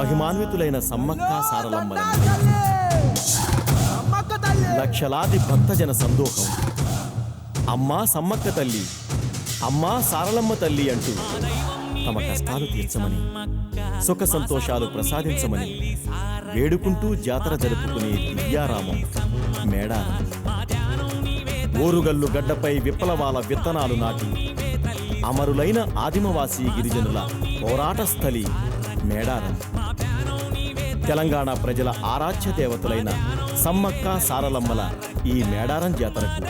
మహిమాన్వితులైన సమ్మక్క సారలమ్మలను లక్షలాది భక్తజన సందోహం అమ్మా సమ్మక్క తల్లి, అమ్మా సారలమ్మ తల్లి అంటూ తమ కష్టాలు తీర్చమని, సుఖ సంతోషాలు ప్రసాదించమని వేడుకుంటూ జాతర జరుపుకునే దివ్యారామం మేడారం. ఓరుగల్లు గడ్డపై విప్లవాల విత్తనాలు నాటి అమరులైన ఆదిమవాసీ గిరిజనుల పోరాట స్థలి మేడారం. తెలంగాణ ప్రజల ఆరాధ్య దేవతలైన సమ్మక్క సారలమ్మల ఈ మేడారం జాతరకు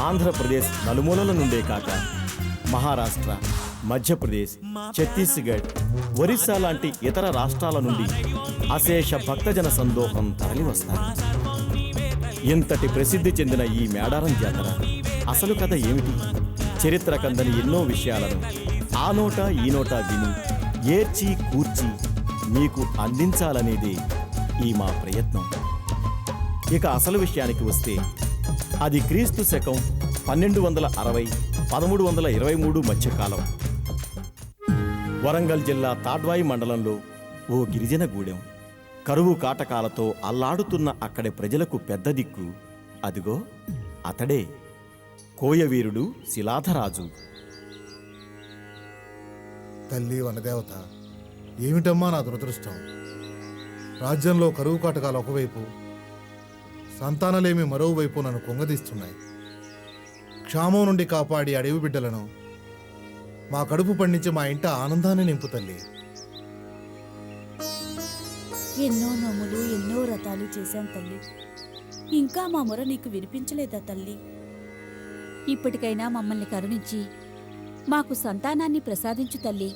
ఆంధ్రప్రదేశ్ నలుమూలల నుండే కాక మహారాష్ట్ర, మధ్యప్రదేశ్, ఛత్తీస్గఢ్, ఒరిస్సా లాంటి ఇతర రాష్ట్రాల నుండి అశేష భక్తజన సందోహం తరలివస్తారు. ఇంతటి ప్రసిద్ధి చెందిన ఈ మేడారం జాతర అసలు కథ ఏమిటి? చరిత్ర కందని ఎన్నో విషయాలను ఆ నోట ఈ నోట విని ఏర్చి కూర్చి మీకు అందించాలనేదే ఈ మా ప్రయత్నం. ఇక అసలు విషయానికి వస్తే అది క్రీస్తు శకం 1260-1323 మధ్యకాలం. వరంగల్ జిల్లా తాడ్వాయి మండలంలో ఓ గిరిజన గూడెం. కరువు కాటకాలతో అల్లాడుతున్న అక్కడి ప్రజలకు పెద్ద దిక్కు అదిగో అతడే కోయవీరుడు శిలాధరాజు. తల్లి వనదేవత, ఏమిటమ్మా నా దురదృష్టం? రాజ్యంలో కరువు కాటకాలు ఒకవైపు, సంతానలేమి మరోవైపు నన్ను కొంగదీస్తున్నాయి. క్షామం నుండి కాపాడి అడవి బిడ్డలను మా కడుపు పండించి మా ఇంట ఆనందాన్ని నింపు తల్లి. ఎన్నో నోములు, ఎన్నో వ్రతాలు చేశాం తల్లి. ఇంకా మా మొర నీకు వినిపించలేదా తల్లి? ఇప్పటికైనా మమ్మల్ని కరుణించి మాకు సంతానాన్ని ప్రసాదించు తల్లి.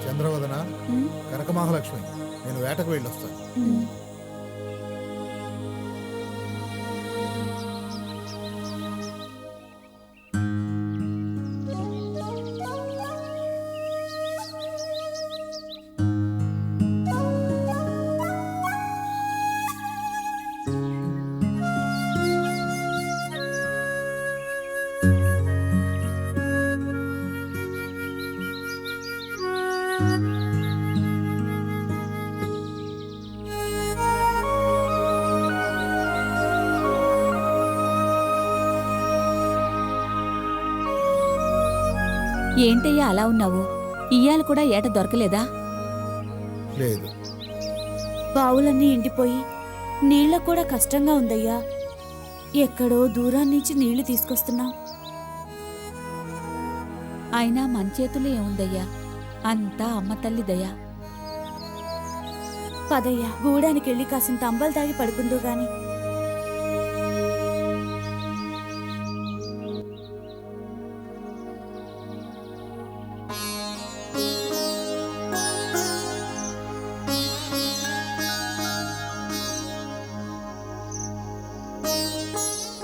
చంద్రవదన, కనక మహాలక్ష్మి, నేను వేటకు వెళ్ళొస్తాను. ఏంటయ్యా అలా ఉన్నావు? ఇయ్యాలు కూడా ఏట దొరకలేదా? లేదు. బావులన్నీ ఎండిపోయి నీళ్ళ కూడా కష్టంగా ఉందయ్యా. ఎక్కడో దూరాన్నించి నీళ్లు తీసుకొస్తున్నాం. అయినా మన చేతుల్లో ఏముందయ్యా, అంతా అమ్మ తల్లి దయా. పదయ్యా, గూడానికెళ్ళి కాసింత అంబలు తాగి పడుకుందో గాని.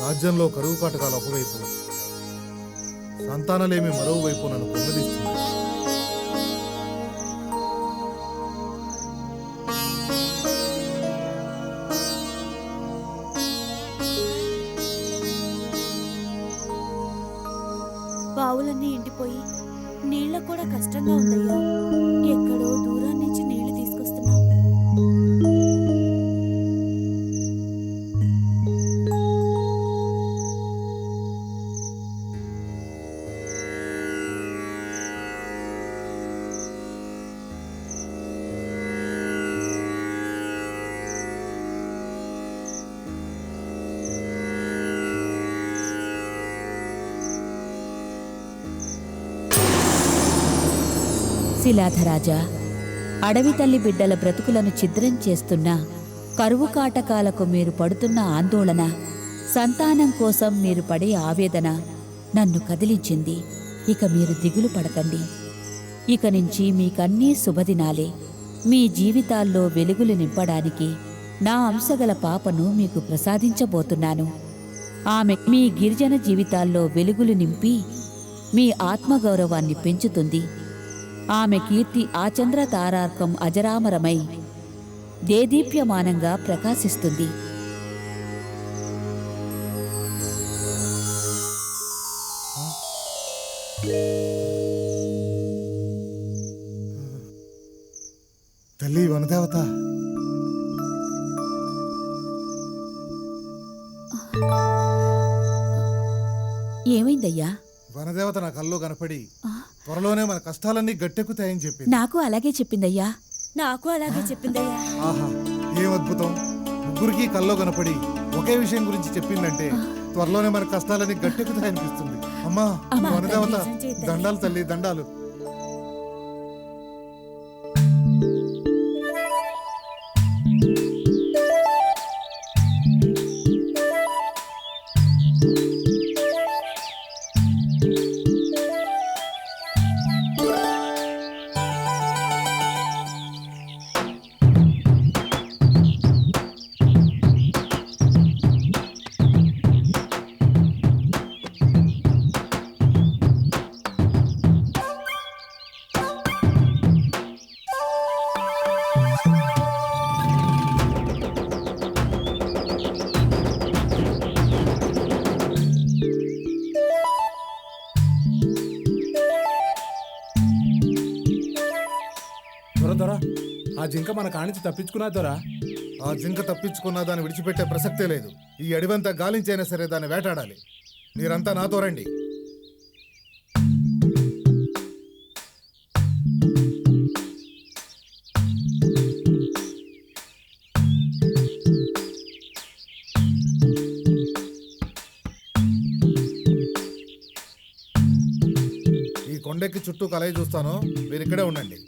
రాజ్యంలో కరువు కాటకాలు ఒకవైపు, సంతానలేమి మరోవైపు నన్ను కొంగదీస్తుంది. బావులన్నీ ఎండిపోయి నీళ్ళ కూడా కష్టంగా ఉందయ్యా. ఎక్కడో దూరాన్నించి నీళ్లు తీసుకొస్తున్నాం. శిలాధరాజా, అడవి తల్లి బిడ్డల బ్రతుకులను ఛిద్రం చేస్తున్న కరువు కాటకాలకు మీరు పడుతున్న ఆందోళన, సంతానం కోసం మీరు పడే ఆవేదన నన్ను కదిలించింది. ఇక మీరు దిగులు పడకండి. ఇక నుంచి మీకన్నీ శుభదినాలే. మీ జీవితాల్లో వెలుగులు నింపడానికి నా అంశగల పాపను మీకు ప్రసాదించబోతున్నాను. ఆమె మీ గిరిజన జీవితాల్లో వెలుగులు నింపి మీ ఆత్మగౌరవాన్ని పెంచుతుంది. ఆమె కీర్తి ఆచంద్ర తారార్కం అజరామరమై దేదీప్యమానంగా ప్రకాశిస్తుంది. తల్లి వనదేవత, ఏమైందయ్యా? వనదేవత నా కల్లో కనపడి త్వరలోనే మన కష్టాలన్నీ గట్టెక్కుతాయని చెప్పింది. నాకు అలాగే చెప్పిందయ్యా. నాకు అలాగే చెప్పిందయ్యా. ఆహా, ఏం అద్భుతం! ముగ్గురికి కల్లో కనపడి ఒకే విషయం గురించి చెప్పిందంటే త్వరలోనే మన కష్టాలన్నీ గట్టెక్కుతాయనిపిస్తుంది. అమ్మా వనదేవత, దండాలు తల్లి, దండాలు. దొరా ఆ జింక మన కాణించి తప్పించుకున్నా దొరా. ఆ జింక తప్పించుకున్నా దాన్ని విడిచిపెట్టే ప్రసక్తే లేదు. ఈ అడివంతా గాలించైనా సరే దాన్ని వేటాడాలి. మీరంతా నాతో రండి. ఈ కొండెక్కి చుట్టూ కలయి చూస్తాను, మీరు ఇక్కడే ఉండండి.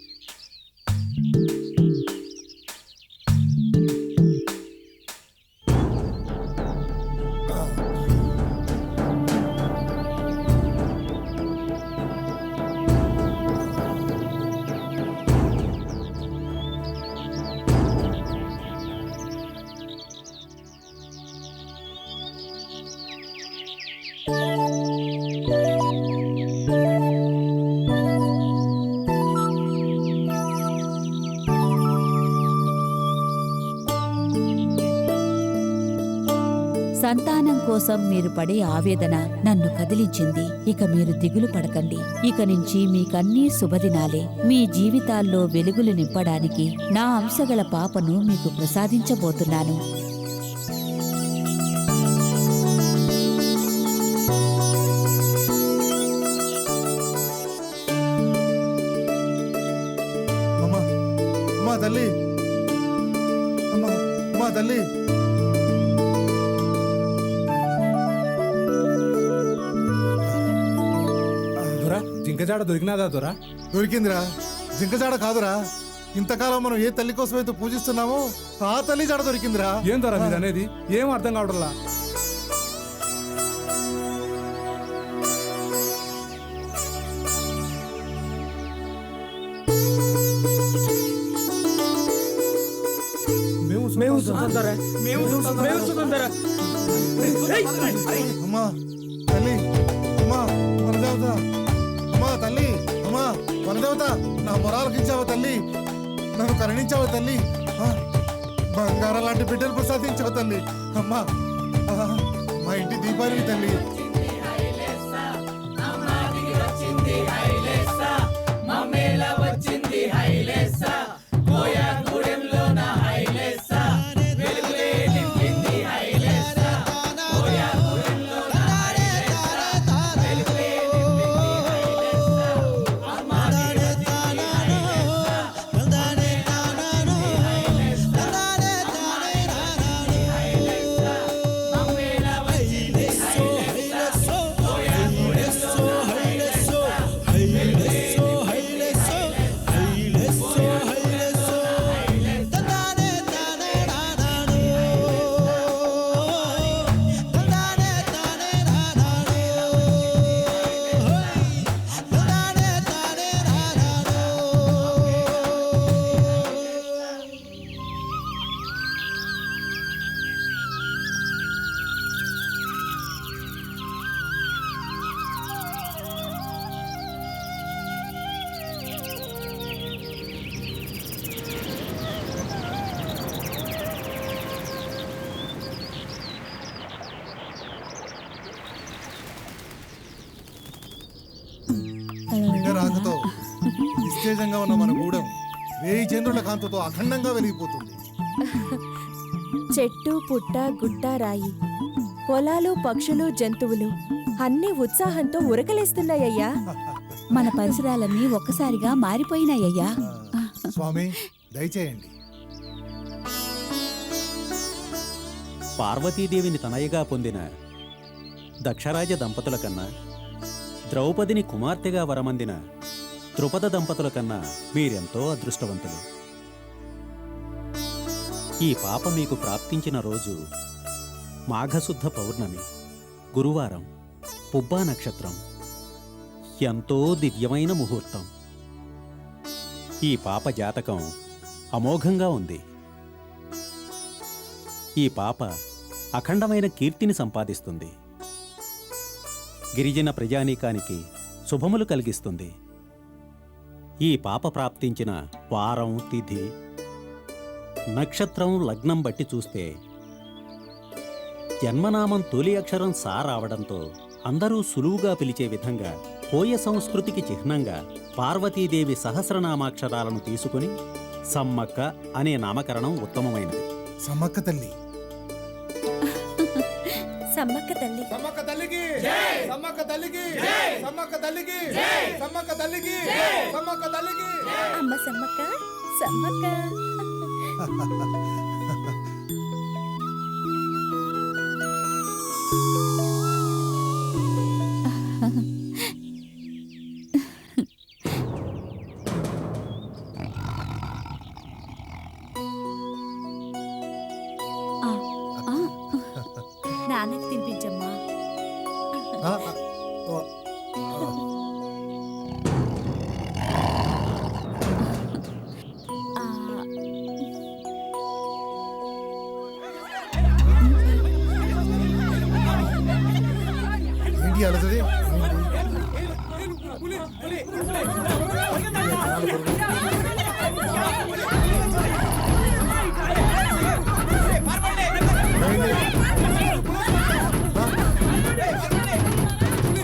సంతానం కోసం మీరు పడే ఆవేదన నన్ను కదిలించింది. ఇక మీరు దిగులు పడకండి. ఇక నుంచి మీకన్నీ శుభదినాలే. మీ జీవితాల్లో వెలుగులు నింపడానికి నా అంశగల పాపను మీకు ప్రసాదించబోతున్నాను. అమ్మా, అమ్మా తల్లి, అమ్మా, అమ్మా తల్లి. దొరా జింకజాడ దొరికినాదా దొరా? దొరికిందిరా. జింకజాడ కాదురా, ఇంతకాలం మనం ఏ తల్లి కోసమైతే పూజిస్తున్నామో ఆ తల్లి జాడ దొరికిందిరా. ఏం దొరా మీరు అనేది? ఏం అర్థం కావడంలా. అమ్మా తల్లి, అమ్మా వనదేవత, అమ్మా తల్లి, అమ్మా వనదేవత, నా మొరాలకించావా తల్లి, నన్ను కరుణించావా తల్లి, బంగారం లాంటి బిడ్డలు ప్రసాదించావు తల్లి. అమ్మా మా ఇంటి దీపావళి తల్లి. నిస్తేజంగా ఉన్న మన గూడెం 1000 చంద్రుల కాంతితో అఖండంగా వెలిగిపోతుంది. చెట్టు పుట్ట గుట్ట రాయి, పొలాలు పక్షులు జంతువులు అన్నీ ఉత్సాహంతో ఉరకలేస్తున్నాయ్యా. మన పరిసరాలన్నీ ఒక్కసారిగా మారిపోయినాయ్యా. స్వామి దయచేయండి. పార్వతీదేవిని తనయగా పొందిన దక్షరాజ దంపతుల కన్నా, ద్రౌపదిని కుమార్తెగా వరమందిన ద్రుపద దంపతుల కన్నా మీరెంతో అదృష్టవంతులు. ఈ పాప మీకు ప్రాప్తించిన రోజు మాఘశుద్ధ పౌర్ణమి, గురువారం, పుబ్బా నక్షత్రం. ఎంతో దివ్యమైన ముహూర్తం. ఈ పాప జాతకం అమోఘంగా ఉంది. ఈ పాప అఖండమైన కీర్తిని సంపాదిస్తుంది. గిరిజన ప్రజానీకానికి శుభములు కలిగిస్తుంది. ఈ పాప ప్రాప్తించిన వారం, తిథి, నక్షత్రం, లగ్నం బట్టి చూస్తే జన్మనామం తొలి అక్షరం సా రావడంతో అందరూ సులువుగా పిలిచే విధంగా కోయ సంస్కృతికి చిహ్నంగా పార్వతీదేవి సహస్రనామాక్షరాలను తీసుకుని సమ్మక్క అనే నామకరణం ఉత్తమమైనది. సమ్మక్క తల్లి, సమ్మక్క తల్లి, సమ్మక్క తల్లికి సమ్మక్క తల్లికి సమ్మక్క తల్లికి సమ్మక్క తల్లికి సమ్మక్క తల్లికి. అమ్మ సమ్మక్క, సమ్మక్క. నాన్నకి తినిపించమ్మా. ఆ, ఓ, ఏంటి అలసది?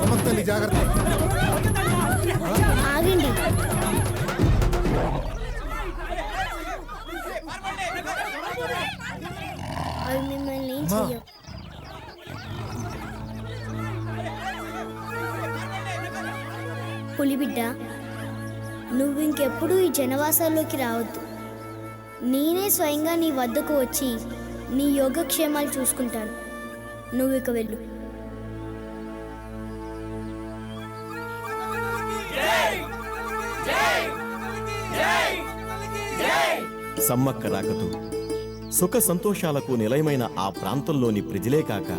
సమ్మక్క తల్లి జాగ్రత్త. ఆగండి. అవి మిమ్మల్ని ఏం అమ్మా. చెయ్యవు. పులిబిడ్డ, నువ్వు ఇంకెప్పుడు ఈ జనవాసాల్లోకి రావద్దు. నేనే స్వయంగా నీ వద్దకు వచ్చి నీ యోగక్షేమాలు చూసుకుంటాను. నువ్వు ఇక వెళ్ళు. సమ్మక్క రాకతో సుఖ సంతోషాలకు నిలయమైన ఆ ప్రాంతంలోని ప్రజలే కాక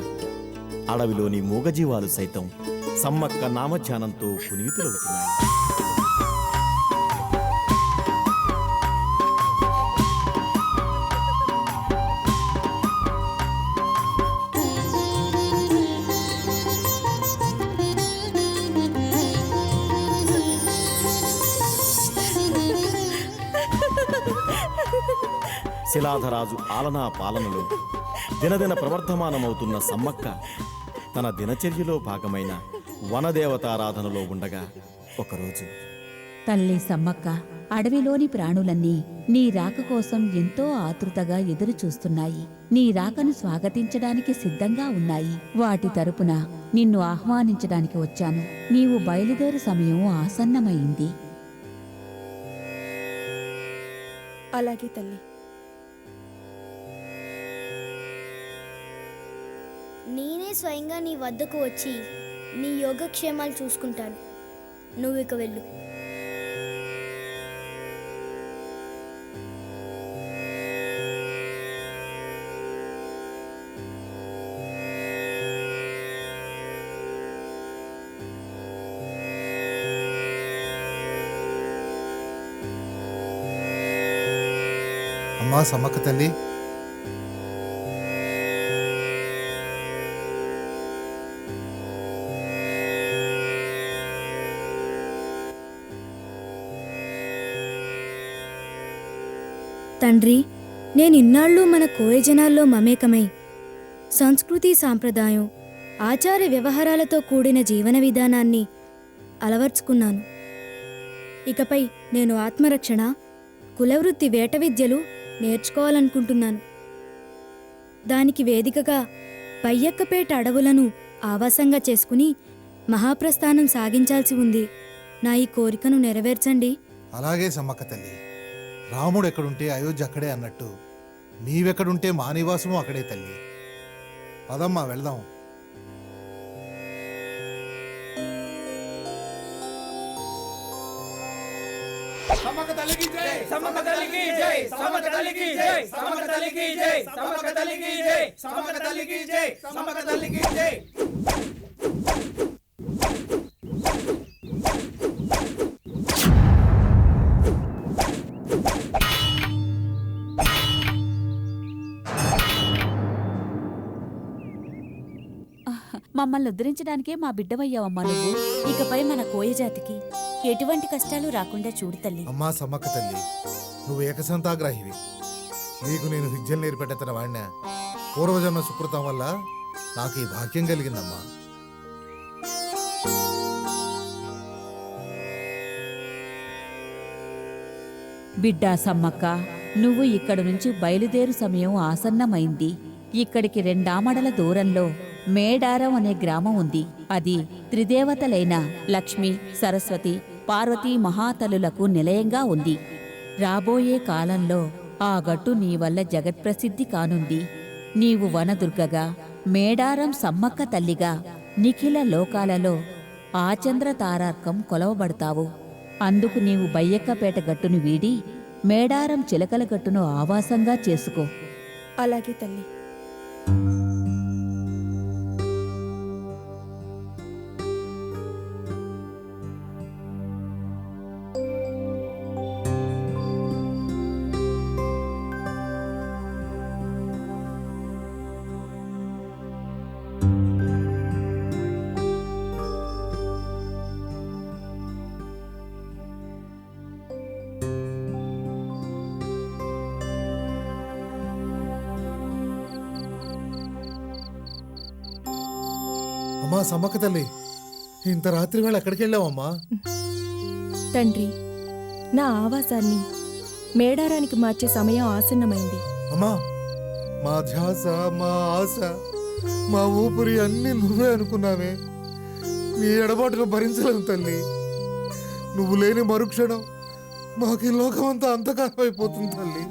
అడవిలోని మూగజీవాలు సైతం సమ్మక్క నామధ్యానంతో పునీతులవుతున్నాయి. శిలాధరాజు ఆలనా పాలనలో దినదిన ప్రవర్ధమానమవుతున్న సమ్మక్క తన దినచర్యలో భాగమైన వనదేవతారాధనలో ఉండగా ఒకరోజు తల్లి సమ్మక్క, అడవిలోని ప్రాణులన్నీ నీ రాక కోసం ఎంతో ఆతృతగా ఎదురు చూస్తున్నాయి. నీ రాకను స్వాగతించడానికి సిద్ధంగా ఉన్నాయి. వాటి తరపున నిన్ను ఆహ్వానించడానికి వచ్చాను. నీవు బయలుదేరు సమయం ఆసన్నమైంది. అలాగే తల్లి. నేనే స్వయంగా నీ వద్దకు వచ్చి నీ యోగక్షేమాలు చూసుకుంటాను. నువ్వు ఇక వెళ్ళు. అమ్మా సమ్మక్క తల్లి, తండ్రి, నేనిన్నాళ్ళు మన కోయజనాల్లో మమేకమై సంస్కృతి సాంప్రదాయం, ఆచార వ్యవహారాలతో కూడిన జీవన విధానాన్ని అలవర్చుకున్నాను. ఇకపై నేను ఆత్మరక్షణ, కులవృత్తి వేట విద్యలు నేర్చుకోవాలనుకుంటున్నాను. దానికి వేదికగా పయ్యక్కపేట అడవులను ఆవాసంగా చేసుకుని మహాప్రస్థానం సాగించాల్సి ఉంది. నా ఈ కోరికను నెరవేర్చండి. అలాగే సమ్మక్క తల్లి. రాముడు ఎక్కడుంటే అయోధ్య అక్కడే అన్నట్టు నీవెక్కడుంటే మా నివాసము అక్కడే తల్లి. పదమ్మా వెళదాం. మమ్మల్ని ఉద్ధరించడానికే మా బిడ్డవయ్యావమ్మా నువ్వు. ఇకపై మన కోయ జాతికి ఎటువంటి కష్టాలు రాకుండా చూడు తల్లి. అమ్మా సమ్మక్క తల్లి, నువ్వు ఏకసంతాగ్రాహివి. నీకు నేను విద్యలు నేర్పెట్టెత్తన వాడినా పూర్వజన్మ సుకృతం వల్ల నాకు ఈ భాగ్యం కలిగిందమ్మా. బిడ్డా సమ్మక్క, నువ్వు ఇక్కడి నుంచి బయలుదేరు సమయం ఆసన్నమైంది. ఇక్కడికి 2 ఆమడల దూరంలో మేడారం అనే గ్రామం ఉంది. అది త్రిదేవతలైన లక్ష్మి, సరస్వతి, పార్వతీ మహాతలులకు నిలయంగా ఉంది. రాబోయే కాలంలో ఆ గట్టు నీ వల్ల జగత్ప్రసిద్ధి కానుంది. నీవు వనదుర్గగా, మేడారం సమ్మక్క తల్లిగా నిఖిల లోకాలలో ఆచంద్ర తారార్కం కొలవబడతావు. అందుకు నీవు బయ్యక్కపేట గట్టును వీడి మేడారం చిలకల గట్టును ఆవాసంగా చేసుకో. అలాగే తల్లి. అమ్మా సమ్మక్క తల్లి, ఇంత రాత్రి వేళ ఎక్కడికి వెళ్ళావమ్మా? తండ్రి, నా ఆవాసాన్ని మేడారానికి మార్చే సమయం ఆసన్నమైంది. అమ్మా, మా ధ్యాస, మా ఆశ, మా ఊపిరి అన్నీ నువ్వే అనుకున్నావే. నీ ఎడబాటును భరించలేను తల్లి. నువ్వు లేని మరుక్షణం మాకు ఈ లోకమంతా అంతకాలం అయిపోతుంది తల్లి.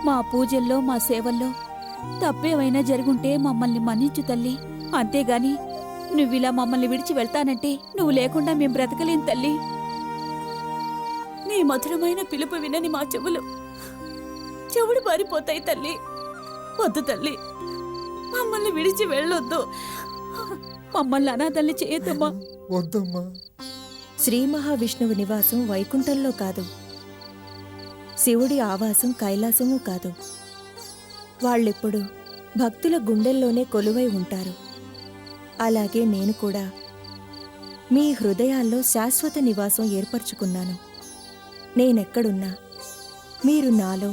మా పూజల్లో, మా సేవల్లో తప్పేమైనా జరుగుంటే మమ్మల్ని మన్నించు తల్లి. అంతేగాని నువ్విలా మమ్మల్ని విడిచి వెళ్తానంటే నువ్వు లేకుండా మేం బ్రతకలేం తల్లి. నీ మధురమైన పిలుపు వినని మా చెవులు మారిపోతాయి తల్లి. వద్దు తల్లి, మమ్మల్ని విడిచి వెళ్ళొద్దు. మమ్మల్ని అనాథల్ని చేయొద్దమ్మా. వద్దమ్మా. శ్రీ మహావిష్ణువు నివాసం వైకుంఠంలో కాదు, శివుడి ఆవాసం కైలాసమూ కాదు. వాళ్ళెప్పుడు భక్తుల గుండెల్లోనే కొలువై ఉంటారు. అలాగే నేను కూడా మీ హృదయాల్లో శాశ్వత నివాసం ఏర్పరచుకున్నాను. నేనెక్కడున్నా మీరు నాలో,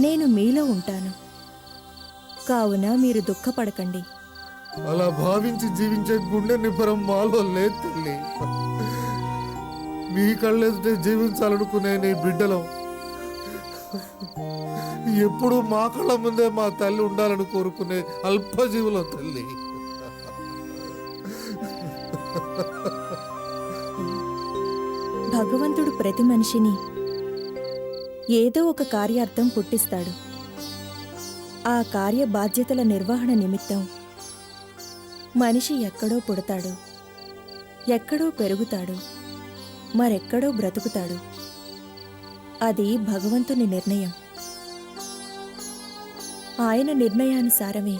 నేను మీలో ఉంటాను. కావున మీరు దుఃఖపడకండి. అలా భావించి జీవించే గుండె నిబ్బరం మాలో లేదు తల్లి. నీ కళ్ళెదుటే జీవించాలనుకునే నీ బిడ్డలం ఎప్పుడు మా కళ్ళ ముందే మా తల్లి ఉండాలని కోరుకునే అల్పజీవులం తల్లి. భగవంతుడు ప్రతి మనిషిని ఏదో ఒక కార్యార్థం పుట్టిస్తాడు. ఆ కార్య బాధ్యతల నిర్వహణ నిమిత్తం మనిషి ఎక్కడో పుడతాడు, ఎక్కడో పెరుగుతాడు, మరెక్కడో బ్రతుకుతాడు. అది భగవంతుని నిర్ణయం. ఆయన నిర్ణయానుసారమే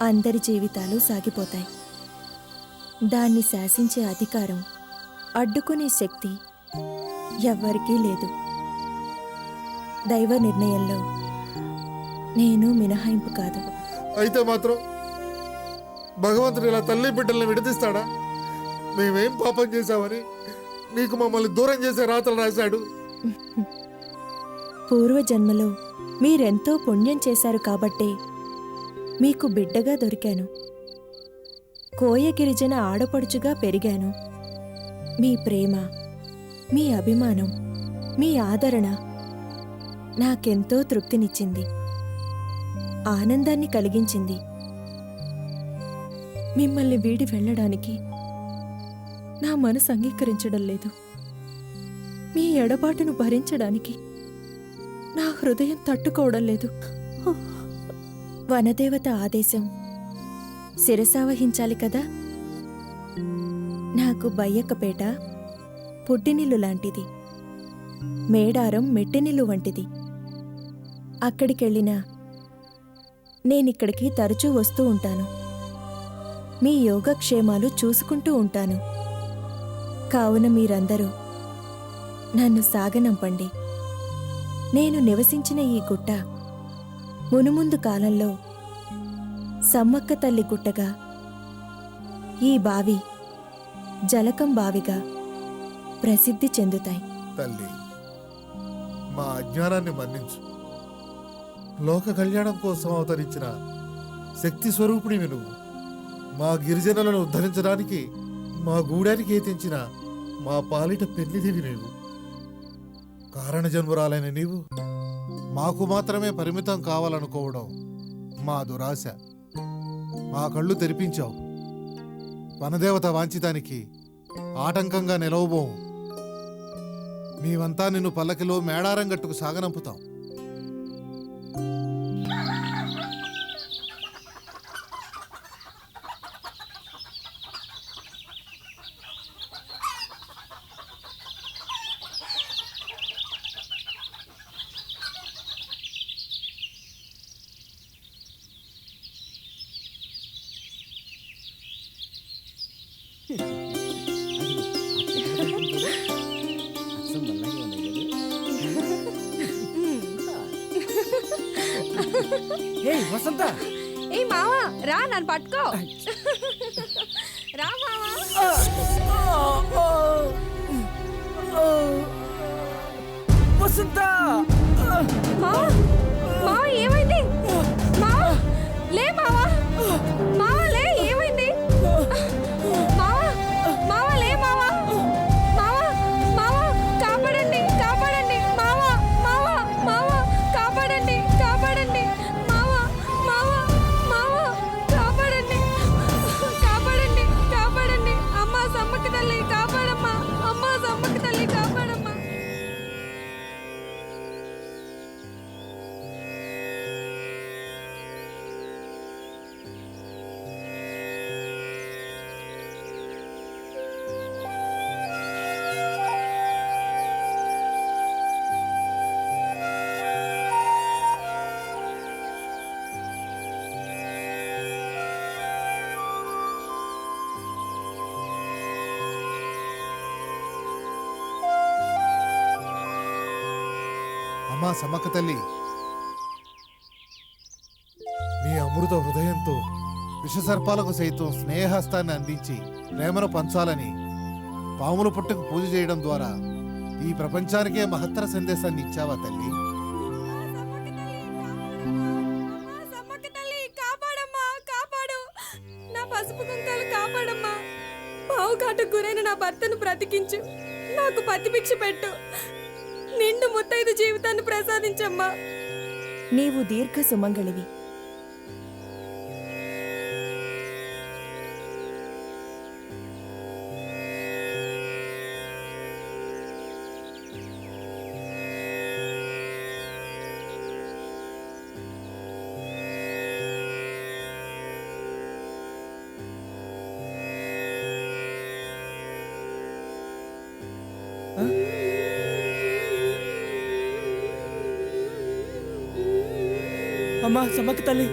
అందరి జీవితాలు సాగిపోతాయి. దాన్ని శాసించే అధికారం, అడ్డుకునే శక్తి ఎవ్వరికీ లేదు. దైవ నిర్ణయంలో నేను మినహాయింపు కాదు. అయితే మాత్రం భగవంతుడు ఇలా తల్లి బిడ్డల్ని విడదీస్తాడా? మేమేం పాపం చేశామని నీకు మమ్మల్ని దూరం చేసే రాతలు రాశాడు? పూర్వజన్మలో మీరెంతో పుణ్యం చేశారు కాబట్టే మీకు బిడ్డగా దొరికాను. కోయ గిరిజన ఆడపడుచుగా పెరిగాను. మీ ప్రేమ, మీ అభిమానం, మీ ఆదరణ నాకెంతో తృప్తినిచ్చింది, ఆనందాన్ని కలిగించింది. మిమ్మల్ని వీడి వెళ్ళడానికి నా మనసు అంగీకరించడం లేదు. మీ ఎడబాటును భరించడానికి నా హృదయం తట్టుకోవడం లేదు. వనదేవత ఆదేశం శిరసావహించాలి కదా. నాకు బయ్యక్కపేట పుట్టినిల్లు లాంటిది, మేడారం మెట్టినిల్లు వంటిది. అక్కడికెళ్ళినా నేనిక్కడికి తరచూ వస్తూ ఉంటాను. మీ యోగక్షేమాలు చూసుకుంటూ ఉంటాను. కావున మీరందరూ నన్ను సాగనంపండి. నేను నివసించిన ఈ గుట్ట మునుముందు కాలంలో సమ్మక్క తల్లి గుట్టగా, ఈ బావి జలకం బావిగా ప్రసిద్ధి చెందుతాయి. తల్లి, మా అజ్ఞానాన్ని మన్నించు. లోక కళ్యాణం కోసం అవతరించిన శక్తి స్వరూపిణివి నువ్వు. మా గిరిజనులను ఉద్ధరించడానికి మా గూడానికి తెంచిన మా పాలిట పెన్నిదివి నీవు. కారణజన్మురాలైన నీవు మాకు మాత్రమే పరిమితం కావాలనుకోవడం మా దురాశ. మా కళ్ళు తెరిపించావు. వనదేవత వాంఛితానికి ఆటంకంగా నిలవబోము. మేమంతా నిన్ను పల్లకిలో మేడారం గట్టుకు సాగనంపుతాం. వసంత, ఏ మావా రా, నన్ను పట్టుకో. రా మావా. వసంత, మావా ఏమైంది? మావా లే, మావా మావా లే, ఏమైంది? మావా మావా లే, మావా మావా మావా కాపాడండి, కాపాడండి మావా, మావా మావా కాపాడండి, కాపాడండి మావా, మావా మావా కాపాడండి, కాపాడండి, కాపాడండి. అమ్మా సమ్మక్క తల్లి కాపాడమ్మా, అమ్మా సమ్మక్క తల్లి కాపాడమ్మా. అమ్మా సమ్మక్క తల్లి, నీ అమృత హృదయంతో విషసర్పాలకు సైతం స్నేహహస్తాన్ని అందించి ప్రేమను పంచాలని పాముల పుట్టకు పూజ చేయడం ద్వారా ఈ ప్రపంచానికే మహత్తర సందేశాన్ని ఇచ్చావా తల్లి? సమ్మక్క తల్లి కాపాడమ్మా, కాపాడు. నా పసుపు కుంకాలు కాపాడమ్మా. పావుకాటుకు గురైన నా భర్తను బ్రతికించు. నాకు పతిభిక్ష పెట్టు. నిండు ముత్తైదు జీవితాన్ని ప్రసాదించమ్మా. నీవు దీర్ఘ సుమంగళివి. అమ్మా సమ్మక్క తల్లి,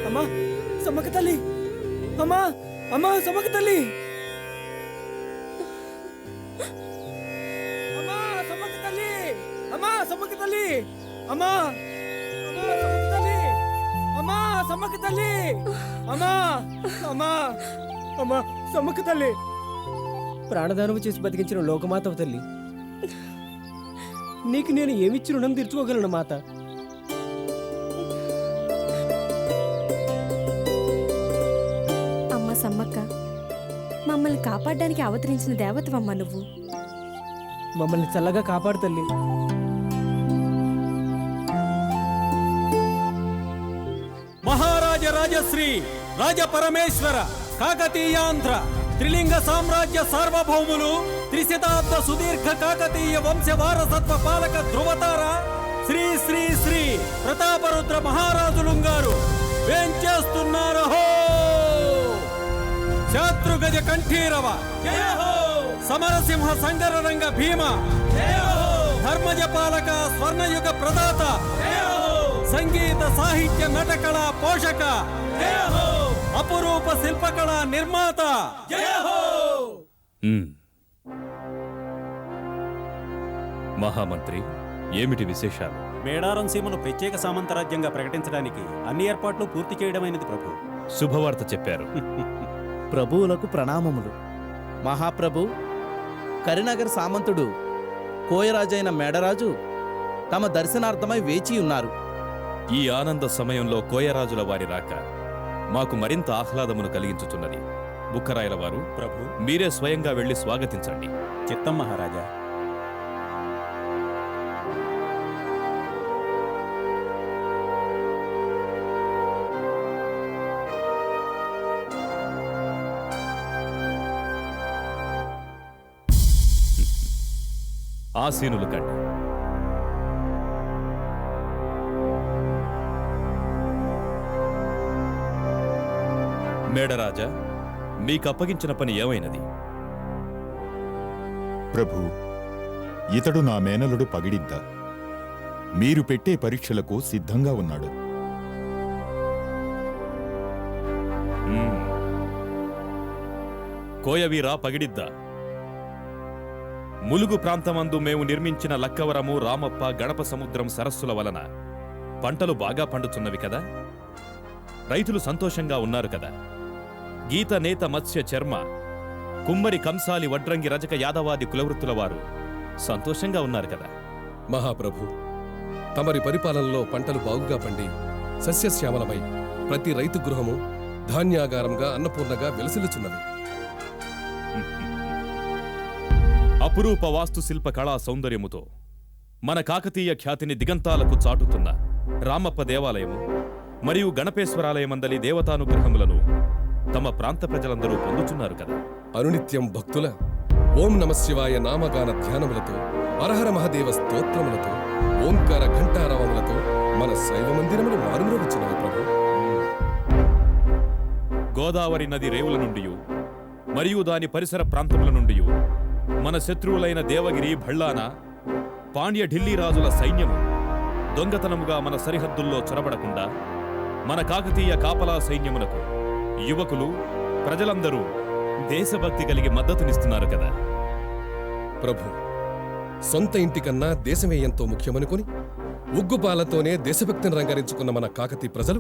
అమ్మా సమ్మక్క తల్లి, అమ్మా అమ్మా సమ్మక్క తల్లి, అమ్మా సమ్మక్క తల్లి, అమ్మా సమ్మక్క తల్లి, అమ్మా అమ్మా సమ్మక్క తల్లి, అమ్మా అమ్మా అమ్మా సమ్మక్క తల్లి, ప్రాణదానం చేసి బతికించిన లోకమాతవ తల్లి, నీకు నేను ఏమిచ్చి రుణం తీర్చుకోగలను మాత? మమ్మల్ని కాపాడడానికి అవతరించిన దేవతవమ్మ నువ్వు. మమ్మల్ని చల్లగా కాపాడు తల్లి. మహారాజ రాజశ్రీ రాజ పరమేశ్వర కాకతీయాంధ్ర త్రిలింగ సామ్రాజ్య సార్వభౌములు త్రిశతాబ్ద సుదీర్ఘ కాకతీయ వంశ వారసత్వ పాలక ధృవతార శ్రీ శ్రీ శ్రీ ప్రతాపరుద్ర మహారాజులుంగారు వేంచేస్తున్నారు. శత్రుగజ కంఠీరవ సమరసింహ సంగరరంగ భీమ ధర్మజ పాలక స్వర్ణయుగ ప్రదాత సంగీత సాహిత్య నటకళా పోషక అపురూప శిల్పకళా నిర్మాత. మహామంత్రి, ఏమిటి విశేషాలు? మేడారం సీమను ప్రత్యేక సామంతరాజ్యంగా ప్రకటించడానికి అన్ని ఏర్పాట్లు పూర్తి చేయడమైనది ప్రభు. శుభవార్త చెప్పారు. ప్రభువులకు ప్రణామములు. మహాప్రభు, కరీనగర్ సామంతుడు కోయరాజైన మేడరాజు తమ దర్శనార్థమై వేచి ఉన్నారు. ఈ ఆనంద సమయంలో కోయరాజుల వారి రాక మాకు మరింత ఆహ్లాదమును కలిగించుతున్నది. బుక్కరాయల వారు, ప్రభు, మీరే స్వయంగా వెళ్లి స్వాగతించండి. చిత్తం మహారాజా. ఆసీనులు కండి. మేడరాజా, మీకప్పగించిన పని ఏమైనది? ప్రభు, ఇతడు నా మేనలుడు పగిడిద్ద. మీరు పెట్టే పరీక్షలకు సిద్ధంగా ఉన్నాడు. కోయవీరా పగిడిద్దా, ములుగు ప్రాంతమందు మేము నిర్మించిన లక్కవరము, రామప్ప, గణప సముద్రం సరస్సుల వలన పంటలు బాగా పండుతున్నవి కదా? రైతులు సంతోషంగా ఉన్నారు కదా? గీత, నేత, మత్స్య, చర్మ, కుమ్మరి, కంసాలి, వడ్రంగి, రజక, యాదవాది కులవృత్తుల వారు సంతోషంగా ఉన్నారు కదా? మహాప్రభు, తమరి పరిపాలనలో పంటలు బాగుగా పండి సస్యశ్యామలమై ప్రతి రైతు గృహము ధాన్యాగారంగా, అన్నపూర్ణగా వెలసిల్లుచున్నవి. అపురూప వాస్తుశిల్ప కళా సౌందర్యముతో మన కాకతీయ ఖ్యాతిని దిగంతాలకు చాటుతున్న రామప్ప దేవాలయము మరియు గణపేశ్వరాలయమందలి దేవతానుగ్రహములను తమ ప్రాంత ప్రజలందరూ పొందుతున్నారు కదా? అనునిత్యం భక్తుల ఓం నమశివాయ నామగాన ధ్యానములతో, అరహర మహదేవ స్తోత్రములతో, ఓంకార ఘంటారవములతో మన శైవ మందిరములు మారుమ్రోగుచున్నవి ప్రభు. గోదావరి నది రేవుల నుండి మరియు దాని పరిసర ప్రాంతముల నుండి మన శత్రువులైన దేవగిరి, భళ్ళాన, పాండ్య, ఢిల్లీ రాజుల సైన్యము దొంగతనముగా మన సరిహద్దుల్లో చొరబడకుండా మన కాకతీయ కాపలా సైన్యమునకు యువకులు, ప్రజలందరూ దేశభక్తి కలిగి మద్దతునిస్తున్నారు కదా? ప్రభు, సొంత ఇంటికన్నా దేశమే ఎంతో ముఖ్యమనుకుని ఉగ్గుపాలతోనే దేశభక్తిని రంగరించుకున్న మన కాకతీ ప్రజలు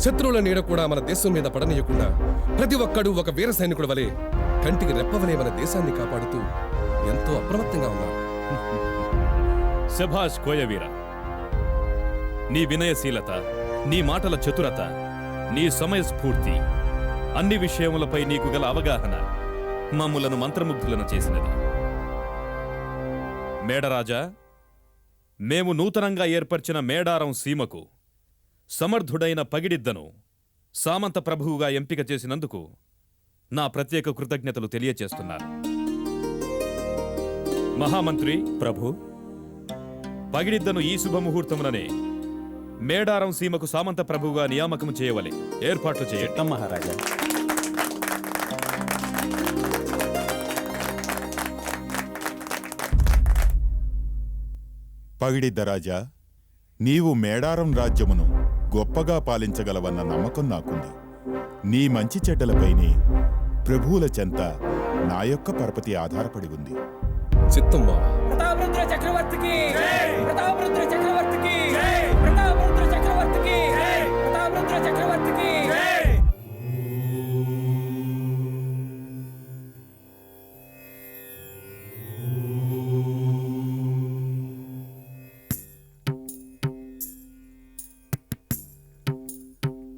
శత్రువుల నీడ కూడా మన దేశం మీద పడనీయకుండా ప్రతి ఒక్కడూ ఒక వీర సైనికుడు వలె కంటికి రెప్పవలే మన దేశాన్ని కాపాడుతూ ఎంతో అప్రమత్తంగా ఉన్నారు. శభాష్ కోయవీర, నీ వినయశీలత, నీ మాటల చతురత, నీ సమయస్ఫూర్తి, అన్ని విషయములపై నీకు గల అవగాహన మమ్ములను మంత్రముగ్ధులను చేసినది. మేడరాజా, మేము నూతనంగా ఏర్పరిచిన మేడారం సీమకు సమర్థుడైన పగిడిద్దను సామంత ప్రభువుగా ఎంపిక చేసినందుకు నా ప్రత్యేక కృతజ్ఞతలు తెలియచేస్తున్నాను. మహామంత్రి ప్రభు, పగిడిద్దను ఈ శుభముహూర్తముననే మేడారం సీమకు సామంత ప్రభువుగా నియామకము చేయవలె ఏర్పాట్లు చేయండి. మహారాజా. పగిడిద్దరాజా, నీవు మేడారం రాజ్యమును గొప్పగా పాలించగలవన్న నమ్మకం నాకుంది. నీ మంచి చెడ్డలపైనే ప్రభువుల చెంత నా యొక్క పరపతి ఆధారపడి ఉంది. చిత్తమ్మా, ప్రతాపరుద్ర చక్రవర్తికి, ప్రతాపరుద్ర చక్రవర్తికి, ప్రతాపరుద్ర చక్రవర్తికి, ప్రతాపరుద్ర చక్రవర్తికి.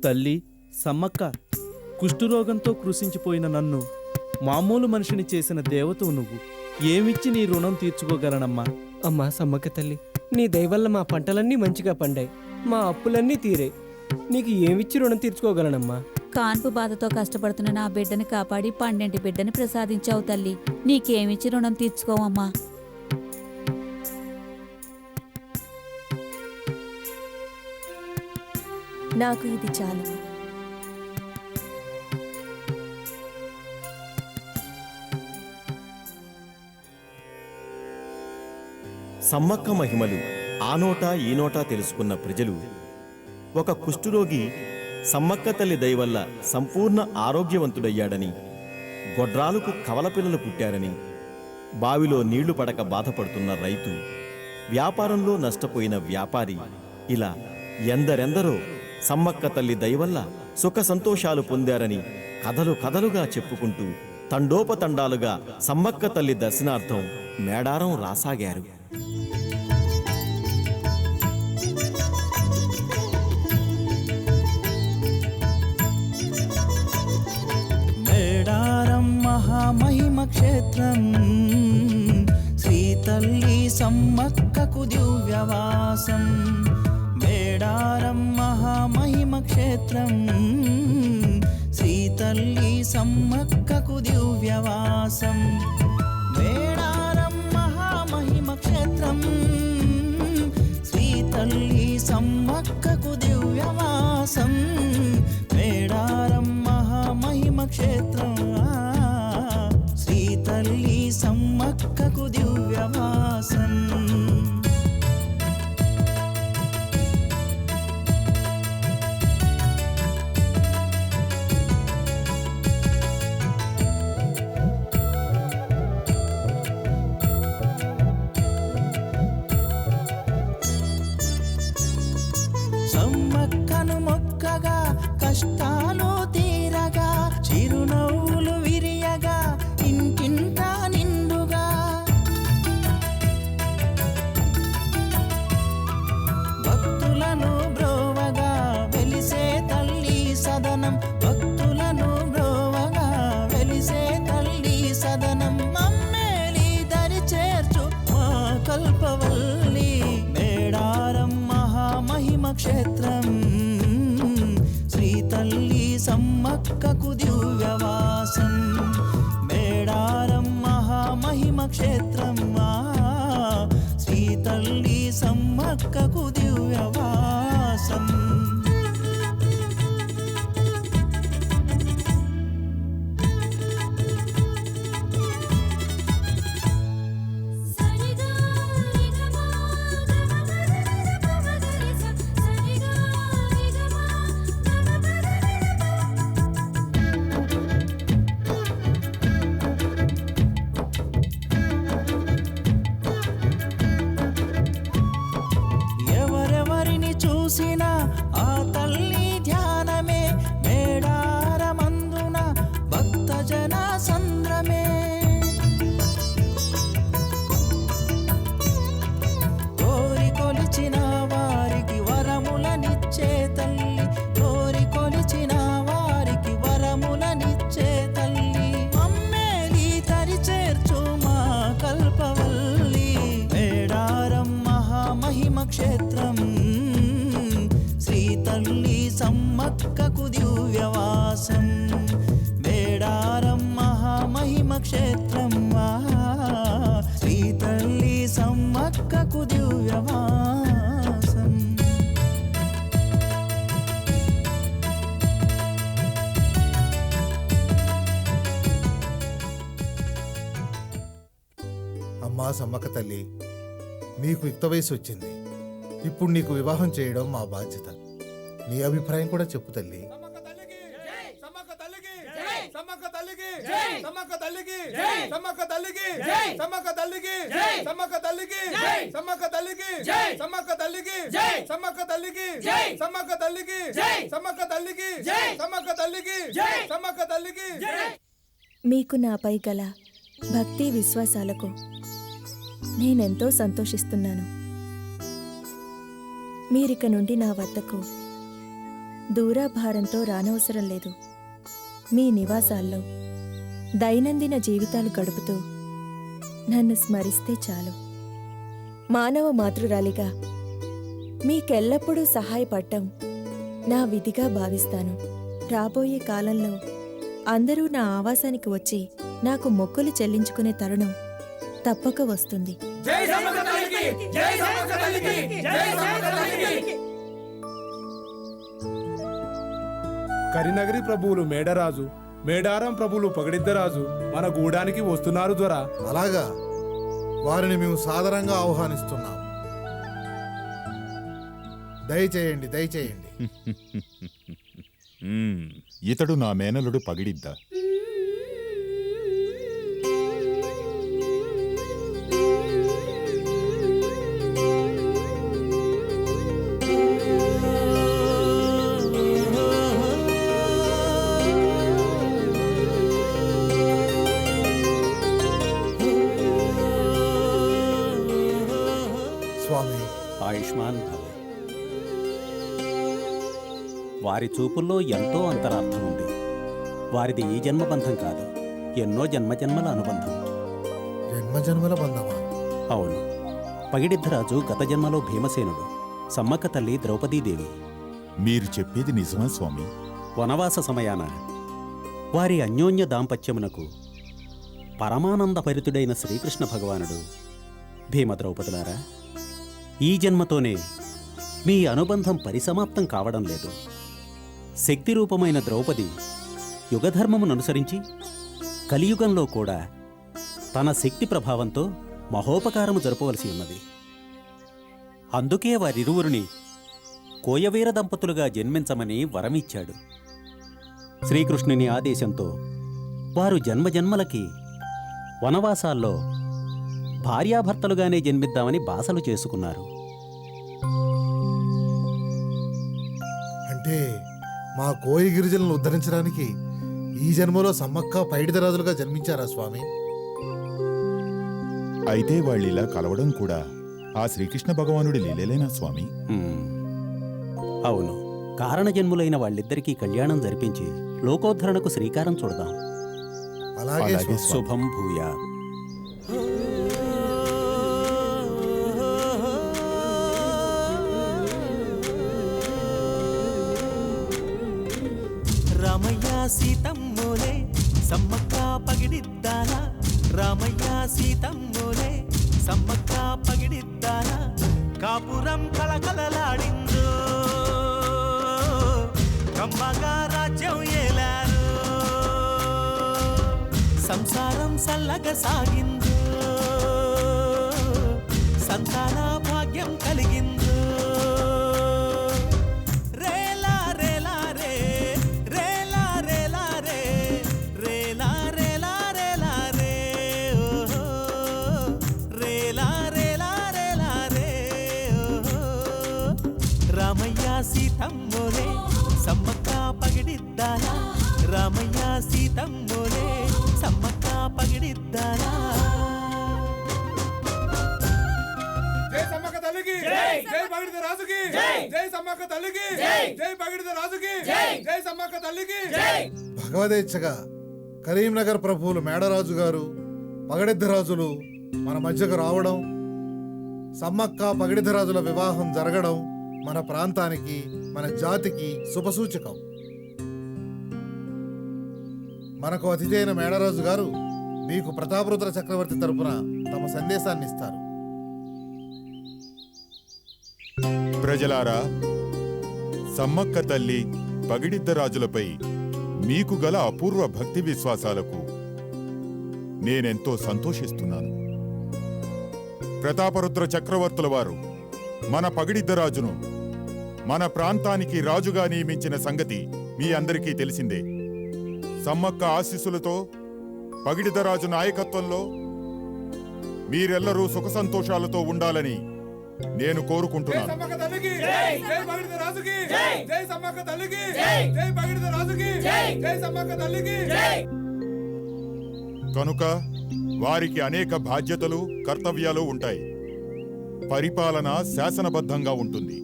తల్లి సమ్మక్క, కుష్ఠురోగంతో కృషించిపోయిన నన్ను మామూలు మనిషిని చేసిన దేవతవు నువ్వు. ఏమిచ్చి నీ రుణం తీర్చుకోగలనమ్మా? అమ్మా సమ్మక్క తల్లి, నీ దయవల్ల మా పంటలన్నీ మంచిగా పండాయి, మా అప్పులన్నీ తీరాయి. నీకు ఏమిచ్చి రుణం తీర్చుకోగలనమ్మా? కాన్పు బాధతో కష్టపడుతున్న నా బిడ్డని కాపాడి 12 బిడ్డని ప్రసాదించావు తల్లి. నీకేమిచ్చి రుణం తీర్చుకోవమ్మా? నాకు ఇది చాలు. సమ్మక్క మహిమలు ఆ నోటా ఈ నోటా తెలుసుకున్న ప్రజలు ఒక కుష్ఠురోగి సమ్మక్క తల్లి దయవల్ల సంపూర్ణ ఆరోగ్యవంతుడయ్యాడని, గొడ్రాలకు కవలపిల్లలు పుట్టారని, బావిలో నీళ్లు పడక బాధపడుతున్న రైతు, వ్యాపారంలో నష్టపోయిన వ్యాపారి, ఇలా ఎందరెందరో సమ్మక్క తల్లి దయవల్ల సుఖ సంతోషాలు పొందారని కథలు కథలుగా చెప్పుకుంటూ తండోపతండాలుగా సమ్మక్క తల్లి దర్శనార్థం మేడారం రాసాగారు. మేడారం మహామహిమ క్షేత్రం, శ్రీ తల్లి సమ్మక్కకు దివ్యవాసం. మేడారం మహామహిమ క్షేత్రం, శ్రీ తల్లి సమ్మక్కకు దివ్యవాసం. మేడారం మహామహిమ క్షేత్రం, శ్రీ తల్లి సమ్మక్కకు దివ్యవాసం. మేడారం మహామహిమ క్షేత్రం, శ్రీ తల్లి సమ్మక్కకు దివ్యవాసం. సమ్మక్కను మొక్కగా కష్టాలు తీరగా, చిరునవ్వులు విరియగా, ఇంటింటా నిండుగా. భక్తులను బ్రోవగా వెలిసే తల్లి సదనం, భక్తులను బ్రోవగా వెలిసే తల్లి సదనం. మమ్మేలి దరి చేర్చు మా కల్పవల్లి. మేడారం మహామహిమ క్షేత్రం, శ్రీ తల్లి సమ్మక్కకు దివ్యవాసం. మేడారం మహామహిమ క్షేత్రం, శ్రీ తల్లి సమ్మక్కకు దివ్యవాసం. ఎవరెవరిని చూసినా ఆ తల్లి ధ్యానమే, మేడారమందున భక్తజన సంద్రమే. కోరి కొలిచిన వారికి వరములనిచ్చే తల్లి, కోరి కొలిచిన వారికి వరములనిచ్చే తల్లి. అమ్మేలి తరి చేర్చు మా కల్పవల్లి. మేడారం మహామహిమ క్షేత్రం, శ్రీ తల్లి సమ్మక్కకు దివ్యవాసం. మేడారం మహామహిమ క్షేత్రం, శ్రీ తల్లి సమ్మక్కకు దివ్యవాసం. అమ్మా సమ్మక్క తల్లి, నీకు యుక్త వయసు వచ్చింది. ఇప్పుడు నీకు వివాహం చేయడం మా బాధ్యత. నీ అభిప్రాయం కూడా చెప్పు తల్లి. మీకు నాపై గల భక్తి విశ్వాసాలకు నేనెంతో సంతోషిస్తున్నాను. మీరిక నుండి నా వద్దకు దూరాభారంతో రానవసరం లేదు. మీ నివాసాల్లో దైనందిన జీవితాలు గడుపుతూ నన్ను స్మరిస్తే చాలు. మానవ మాతృరాలిగా మీకెల్లప్పుడూ సహాయపడటం నా విధిగా భావిస్తాను. రాబోయే కాలంలో అందరూ నా ఆవాసానికి వచ్చి నాకు మొక్కులు చెల్లించుకునే తరుణం తప్పక వస్తుంది. కరినగరి ప్రభువులు మేడరాజు, మేడారం ప్రభువులు పగడిద్దరాజు మన గూడానికి వస్తున్నారు దొరా. అలాగా, వారిని మేము సాదరంగా ఆహ్వానిస్తున్నాం. దయచేయండి, దయచేయండి. ఇతడు నా మేనలుడు పగిడిద్ద. స్వామి ఆయుష్మాన్ భవ. వారి చూపుల్లో ఎంతో అంతరార్థం ఉంది. వారిది ఈ జన్మబంధం కాదు, ఎన్నో జన్మజన్మల అనుబంధం. జన్మజన్మల బంధమా? అవును. పగిడిద్దరాజు గత జన్మలో భీమసేనుడు, సమ్మక్క తల్లి ద్రౌపదీదేవి. మీరు చెప్పేది నిజమా స్వామి? వనవాస సమయాన వారి అన్యోన్య దాంపత్యమునకు పరమానందభరితుడైన శ్రీకృష్ణ భగవానుడు, భీమ ద్రౌపదులారా, ఈ జన్మతోనే మీ అనుబంధం పరిసమాప్తం కావడం లేదు. శక్తి రూపమైన ద్రౌపది యుగధర్మముననుసరించి కలియుగంలో కూడా తన శక్తి ప్రభావంతో మహోపకారము జరపవలసి ఉన్నది. అందుకే వారిరువురిని కోయవీర దంపతులుగా జన్మించమని వరమిచ్చాడు. శ్రీకృష్ణుని ఆదేశంతో వారు జన్మజన్మలకి వనవాసాల్లో భార్యాభర్తలుగానే జన్మిద్దామని బాసలు చేసుకున్నారు. అంటే మా కోయి గిరిజనులను ఉద్ధరించడానికి ఈ జన్మలో సమ్మక్క పైడిదరాజులుగా జన్మించారా స్వామి? అయితే వాళ్ళిలా కలవడం కూడా ఆ శ్రీకృష్ణ భగవానుడి లీలేనా స్వామి? అవును. కారణజన్ములైన వాళ్ళిద్దరికీ కళ్యాణం జరిపించి లోకోద్ధరణకు శ్రీకారం చుడదాం. అలాగే శుభం భూయా. రామయ్య సీతమ్మోలే సమ్మక్క పగిడిద్దాల, రామయ్య సీతమ్మోలే సమ్మక్క పగిడిద్దాల, కాపురం కళకళలాడిందో, కమ్మగా రాజ్యం ఏలారు, సంసారం సల్లగా సాగిందో, సంతాన భాగ్యం కలిగిందో. రామయ్య సీతమ్మోలే సమ్మక్క పగిడిద్దాలా, రామయ్య సీతమ్మోలే సమ్మక్క పగిడిద్దాలా. జై సమ్మక్క తల్లికి, జై పగిడిద రాజుకి, జై సమ్మక్క తల్లికి, జై పగిడిద రాజుకి, జై సమ్మక్క తల్లికి. భగవదేచ్ఛగా కరీంనగర్ ప్రభువులు మేడరాజు గారు, పగడిద్దరాజులు మన మధ్యకు రావడం, సమ్మక్క పగడిద్దరాజుల వివాహం జరగడం మన ప్రాంతానికి, మన జాతికి శుభసూచకం. మనకు అతిథైన మేడరాజు గారు మీకు ప్రతాపరుద్ర చక్రవర్తి తరపున తమ సందేశాన్ని ఇస్తారు. ప్రజలారా, సమ్మక్క తల్లి పగిడిద్దరాజులపై మీకు గల అపూర్వ భక్తి విశ్వాసాలకు నేనెంతో సంతోషిస్తున్నాను. ప్రతాపరుద్ర చక్రవర్తుల వారు మన పగిడిద్దరాజును మన ప్రాంతానికి రాజుగా నియమించిన సంగతి మీ అందరికీ తెలిసిందే. సమ్మక్క ఆశీస్సులతో పగిడిద్దరాజు నాయకత్వంలో మీరెల్లరూ సుఖ సంతోషాలతో ఉండాలని నేను కోరుకుంటున్నాను. కనుక వారికి అనేక బాధ్యతలు, కర్తవ్యాలు ఉంటాయి. పరిపాలన శాసనబద్ధంగా ఉంటుంది.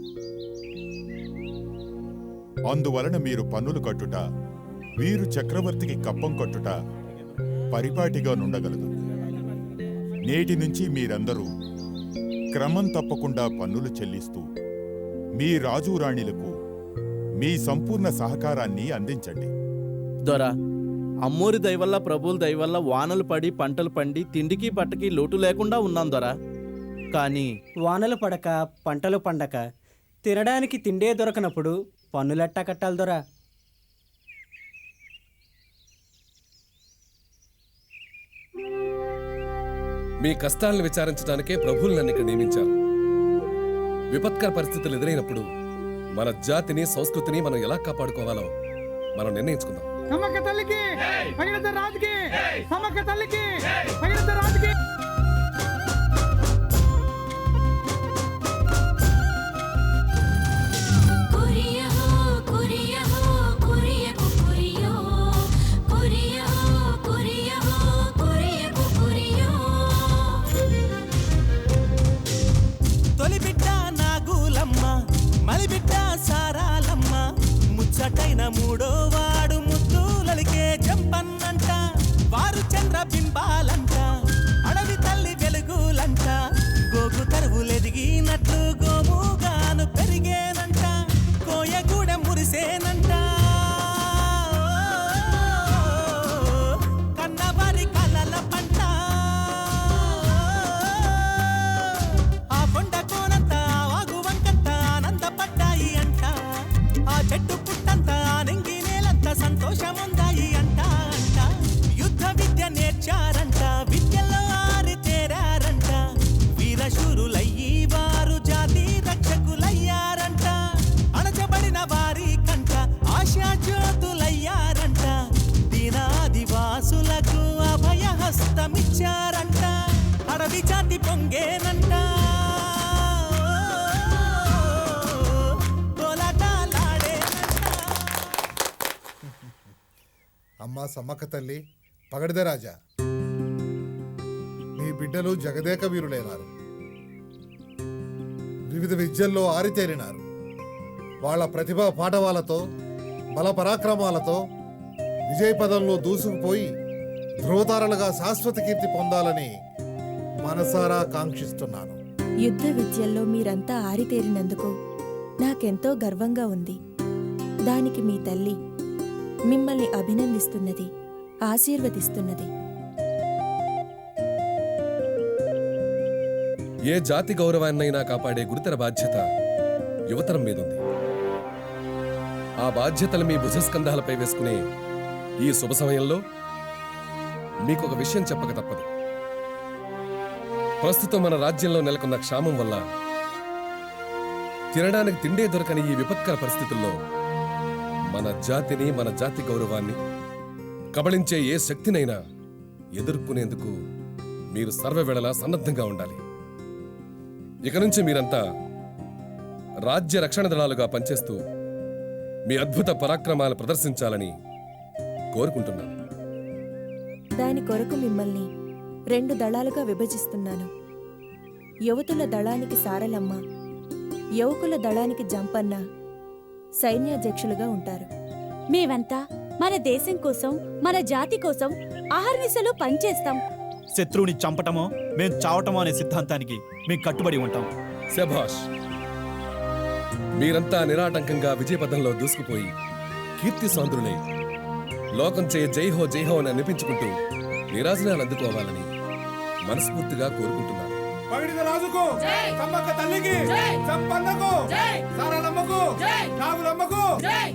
అందువలన మీరు పన్నులు కట్టుట, వీరు చక్రవర్తికి కప్పం కట్టుట పరిపాటిగా నుండగలదు. నేటి నుంచి మీరందరూ క్రమం తప్పకుండా పన్నులు చెల్లిస్తూ మీ రాజు రాణిలకు మీ సంపూర్ణ సహకారాన్ని అందించండి. దొరా, అమ్మోరి దయవల్ల ప్రభువుల దయవల్ల వానలు పడి పంటలు పండి తిండికి పట్టకి లోటు లేకుండా ఉన్నాం దొరా. కానీ వానలు పడక పంటలు పండక తినడానికి తిండే దొరకనప్పుడు పన్నులెట్టా కట్టాలి దొరా? మీ కష్టాలను విచారించడానికే ప్రభువులు నన్ను ఇక్కడ నియమించారు. విపత్కర పరిస్థితులు ఎదురైనప్పుడు మన జాతిని సంస్కృతిని మనం ఎలా కాపాడుకోవాలో మనం నిర్ణయించుకుందాం. సమ్మక్క తల్లికి, భగీరథ రాజుకి, సమ్మక్క తల్లికి, భగీరథ రాజుకి. తొలిబిడ్డ నాగులమ్మ, మలిబిడ్డ సారాలమ్మ, ముచ్చటైన మూడో వాడు ముద్దులలికే జంపన్నంట. వారు చంద్ర బింబాలంట, అడవి తల్లి వెలుగులంట. గోగు తరువులెదిగినట్లు గోముగాను పెరిగేనంట. కోయగూడెం మురిసేనంట. కన్నవారి కలల పంట. ఆ కొండ కోనంత వాగు వంకంత ఆనందపడ్డాయి అంట. ఆ చెట్టు పుట్టంత నెంగి నేలంత సంతోషముందాయి అంట. యుద్ధ విద్య నేర్చారంట, విద్యలో ఆరితేరారంట. వీరశూరులయ్యి వారు జాతి రక్షకులయ్యారంట. అణచబడిన వారి కంట ఆశాజ్యోతులయ్యారంట. దీనాదివాసులకు అభయహస్తమిచ్చారంట. అడవి జాతి పొంగేనంట. అమ్మా సమ్మక్క తల్లి, పగడిద రాజా, మీ బిడ్డలు జగదేక వీరులైనారు. వివిధ విద్యల్లో ఆరితేరినారు. వాళ్ళ ప్రతిభా పాఠవాలతో బల పరాక్రమాలతో విజయ పదంలో దూసుకుపోయి ధ్రువతారలుగా శాశ్వత కీర్తి పొందాలని మనసారా కాంక్షిస్తున్నాను. యుద్ధ విద్యల్లో మీరంతా ఆరితేరినందుకు నాకెంతో గర్వంగా ఉంది. దానికి మీ తల్లి మిమ్మల్ని అభినందిస్తున్నది, ఆశీర్వదిస్తున్నది. ఏ జాతి గౌరవాన్నైనా కాపాడే గురుతర బాధ్యత యువతరం మీదుంది. ఆ బాధ్యతలు మీ భుజస్కంధాలపై వేసుకునే ఈ శుభ సమయంలో మీకొక విషయం చెప్పక తప్పదు. ప్రస్తుతం మన రాజ్యంలో నెలకొన్న క్షామం వల్ల తినడానికి తిండే దొరకని ఈ విపత్కర పరిస్థితుల్లో మన జాతిని, మన జాతి గౌరవాన్ని కబళించే ఏ శక్తినైనా ఎదుర్కొనేందుకు మీరు సర్వవేళలా సన్నద్ధంగా ఉండాలి. ఇక నుంచి మీరంతా రాజ్య రక్షణ దళాలుగా పనిచేస్తూ మీ అద్భుత పరాక్రమాలు ప్రదర్శించాలని కోరుకుంటున్నాను. దాని కొరకు మిమ్మల్ని 2 దళాలుగా విభజిస్తున్నాను. యువతుల దళానికి సారలమ్మ, యువకుల దళానికి జంపన్న సైన్యాధ్యక్షులుగా ఉంటారు. మేమంతా మన దేశం కోసం, మన జాతి కోసం అహర్నిశలు పనిచేస్తాం. శత్రువుని చంపటమో మేం చావటమో అనే సిద్ధాంతానికి మేం కట్టుబడి ఉంటాం. శభాష్! మీరంతా నిరాటంకంగా విజయపథంలో దూసుకుపోయి కీర్తి సాంద్రులై లోకంచే జైహో జైహో అని అనిపించుకుంటూ నిరాజనాలు అందుకోవాలని మనస్ఫూర్తిగా కోరుకుంటున్నాను. పగడిద రాజుకు, సమ్మక్క తల్లికి, సంపన్నకు, సారాలమ్మకు, నాగులమ్మకు,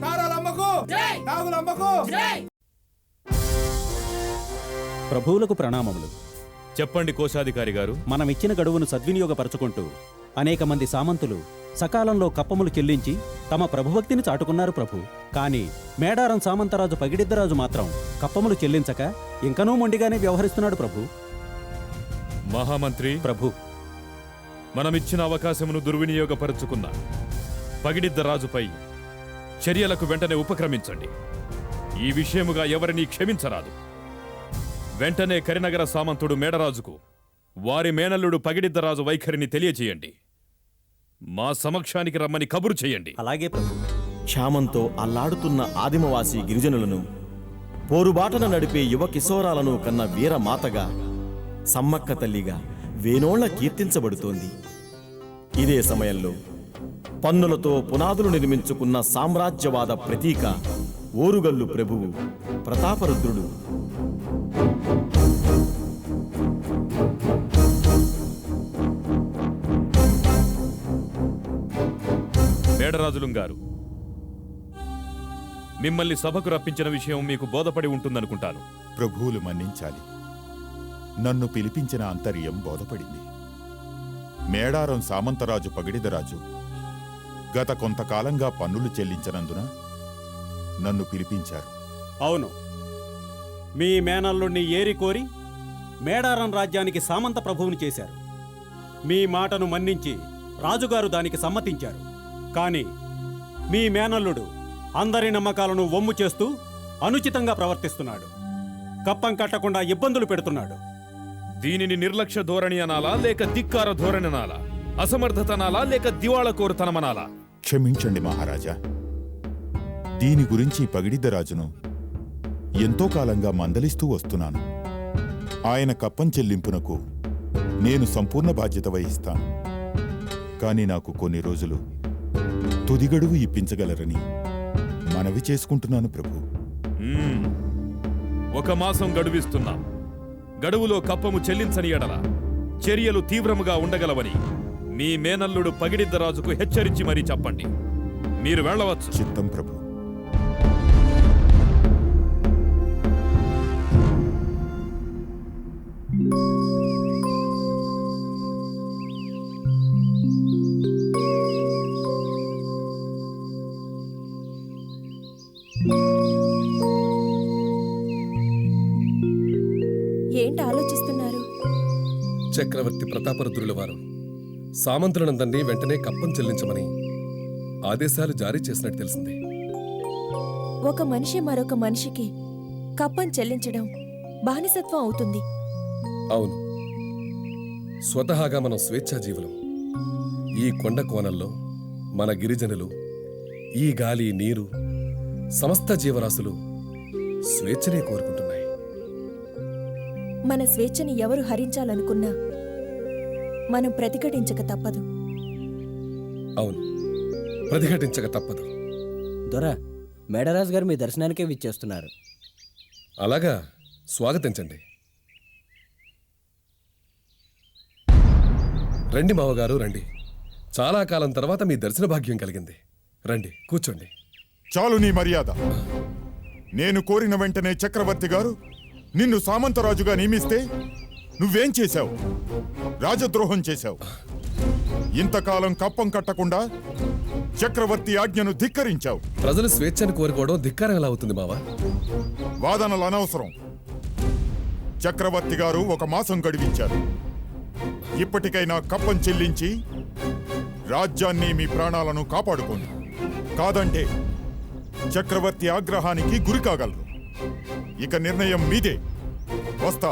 తారాలమ్మకు, నాగులమ్మకు. ప్రభువులకు ప్రణామములు. చెప్పండి కోశాధికారి గారు. మనమిచ్చిన గడువును సద్వినియోగపరచుకుంటూ అనేక మంది సామంతులు సకాలంలో కప్పములు చెల్లించి తమ ప్రభుభక్తిని చాటుకున్నారు ప్రభు. కానీ మేడారం సామంతరాజు పగిడిద్దరాజు మాత్రం కప్పములు చెల్లించక ఇంకనూ మొండిగానే వ్యవహరిస్తున్నాడు ప్రభు. మహామంత్రి ప్రభు, మనమిచ్చిన అవకాశమును దుర్వినియోగపరుచుకున్న పగిడిద్దరాజుపై చర్యలకు వెంటనే ఉపక్రమించండి. ఈ విషయముగా ఎవరినీ క్షమించరాదు. వెంటనే కరినగర సామంతుడు మేడరాజుకు వారి మేనల్లుడు పగిడిద్దరాజు వైఖరిని తెలియచేయండి. మా సమక్షానికి రమ్మని కబురు చేయండి. అలాగే ప్రభు. క్షామంతో అల్లాడుతున్న ఆదిమవాసి గిరిజనులను పోరుబాటన నడిపే యువ కిశోరాలను కన్న వీరమాతగా, సమ్మక్క తల్లిగా వేనోళ్ల కీర్తించబడుతోంది. ఇదే సమయంలో పన్నులతో పునాదులు నిర్మించుకున్న సామ్రాజ్యవాద ప్రతీక ఓరుగల్లు ప్రభువు ప్రతాపరుద్రుడు మేడరాజులం గారు, మిమ్మల్ని సభకు రప్పించిన విషయం మీకు బోధపడి ఉంటుందనుకుంటాను. ప్రభువులు మన్నించాలి. నన్ను పిలిపించిన అంతర్యం బోధపడింది. మేడారం సామంతరాజు పగిడిదరాజు గత కొంతకాలంగా పన్నులు చెల్లించనందున నన్ను పిలిపించారు. అవును, మీ మేనల్లుణ్ణి ఏరి కోరి మేడారం రాజ్యానికి సామంత ప్రభువుని చేశారు. మీ మాటను మన్నించి రాజుగారు దానికి సమ్మతించారు. కానీ మీ మేనల్లుడు అందరి నమ్మకాలను వమ్ము చేస్తూ అనుచితంగా ప్రవర్తిస్తున్నాడు. కప్పం కట్టకుండా ఇబ్బందులు పెడుతున్నాడు. దీనిని నిర్లక్ష్య ధోరణి అనాలా, లేక ధిక్కార ధోరణి అనాలా? అసమర్థత అనాలా, లేక దివాళకోరుతనమనాలా? క్షమించండి మహారాజా. దీని గురించి పగిడిద్దరాజును ఎంతో కాలంగా మందలిస్తూ వస్తున్నాను. ఆయన కప్పం చెల్లింపునకు నేను సంపూర్ణ బాధ్యత వహిస్తాను. కాని నాకు కొన్ని రోజులు తుదిగడువు ఇప్పించగలరని మనవి చేసుకుంటున్నాను ప్రభు. 1 మాసం గడువిస్తున్నాం. గడువులో కప్పము చెల్లించని ఎడల చర్యలు తీవ్రముగా ఉండగలవని మీ మేనల్లుడు పగిడిద్దరాజుకు హెచ్చరించి మరీ చెప్పండి. మీరు వెళ్ళవచ్చు. చిత్తం ప్రభు. ఏంటి ఆలోచిస్తున్నారు? చక్రవర్తి ప్రతాపరుద్రుల వారు సామంతులనందరినీ వెంటనే కప్పం చెల్లించమని ఆదేశాలు జారీ చేసినట్టు తెలిసింది. ఒక మనిషి మరొక మనిషికి కప్పం చెల్లించడం బానిసత్వం అవుతుంది. అవును, స్వతహాగా మనం స్వేచ్ఛాజీవులం. ఈ కొండ కోణంలో మన గిరిజనులు, ఈ గాలి నీరు, సమస్త జీవరాశులు స్వేచ్ఛనే కోరుకుంటున్నాయి. మన స్వేచ్ఛని ఎవరు హరించాలనుకున్నా మనం ప్రతిఘటించక తప్పదు. అవును, ప్రతిఘటించక తప్పదు. దొరా, మేడరాజు గారు మీ దర్శనానికే విచ్చేస్తున్నారు. అలాగా, స్వాగతించండి. రండి మావగారు, రండి. చాలా కాలం తర్వాత మీ దర్శన భాగ్యం కలిగింది. రండి, కూర్చోండి. చాలు నీ మర్యాద. నేను కోరిన వెంటనే చక్రవర్తి గారు నిన్ను సామంతరాజుగా నియమిస్తే నువ్వేం చేశావు? రాజద్రోహం చేశావు. ఇంతకాలం కప్పం కట్టకుండా చక్రవర్తి ఆజ్ఞను ధిక్కరించావు. ప్రజలు స్వేచ్ఛను కోరుకోవడం ధిక్కారం ఎలా అవుతుంది మావా? వాదనలు అనవసరం. చక్రవర్తి గారు 1 మాసం గడివించారు. ఇప్పటికైనా కప్పం చెల్లించి రాజ్యాన్ని, మీ ప్రాణాలను కాపాడుకోండి. కాదంటే చక్రవర్తి ఆగ్రహానికి గురి కాగలరు. ఇక నిర్ణయం మీదే. వస్తా.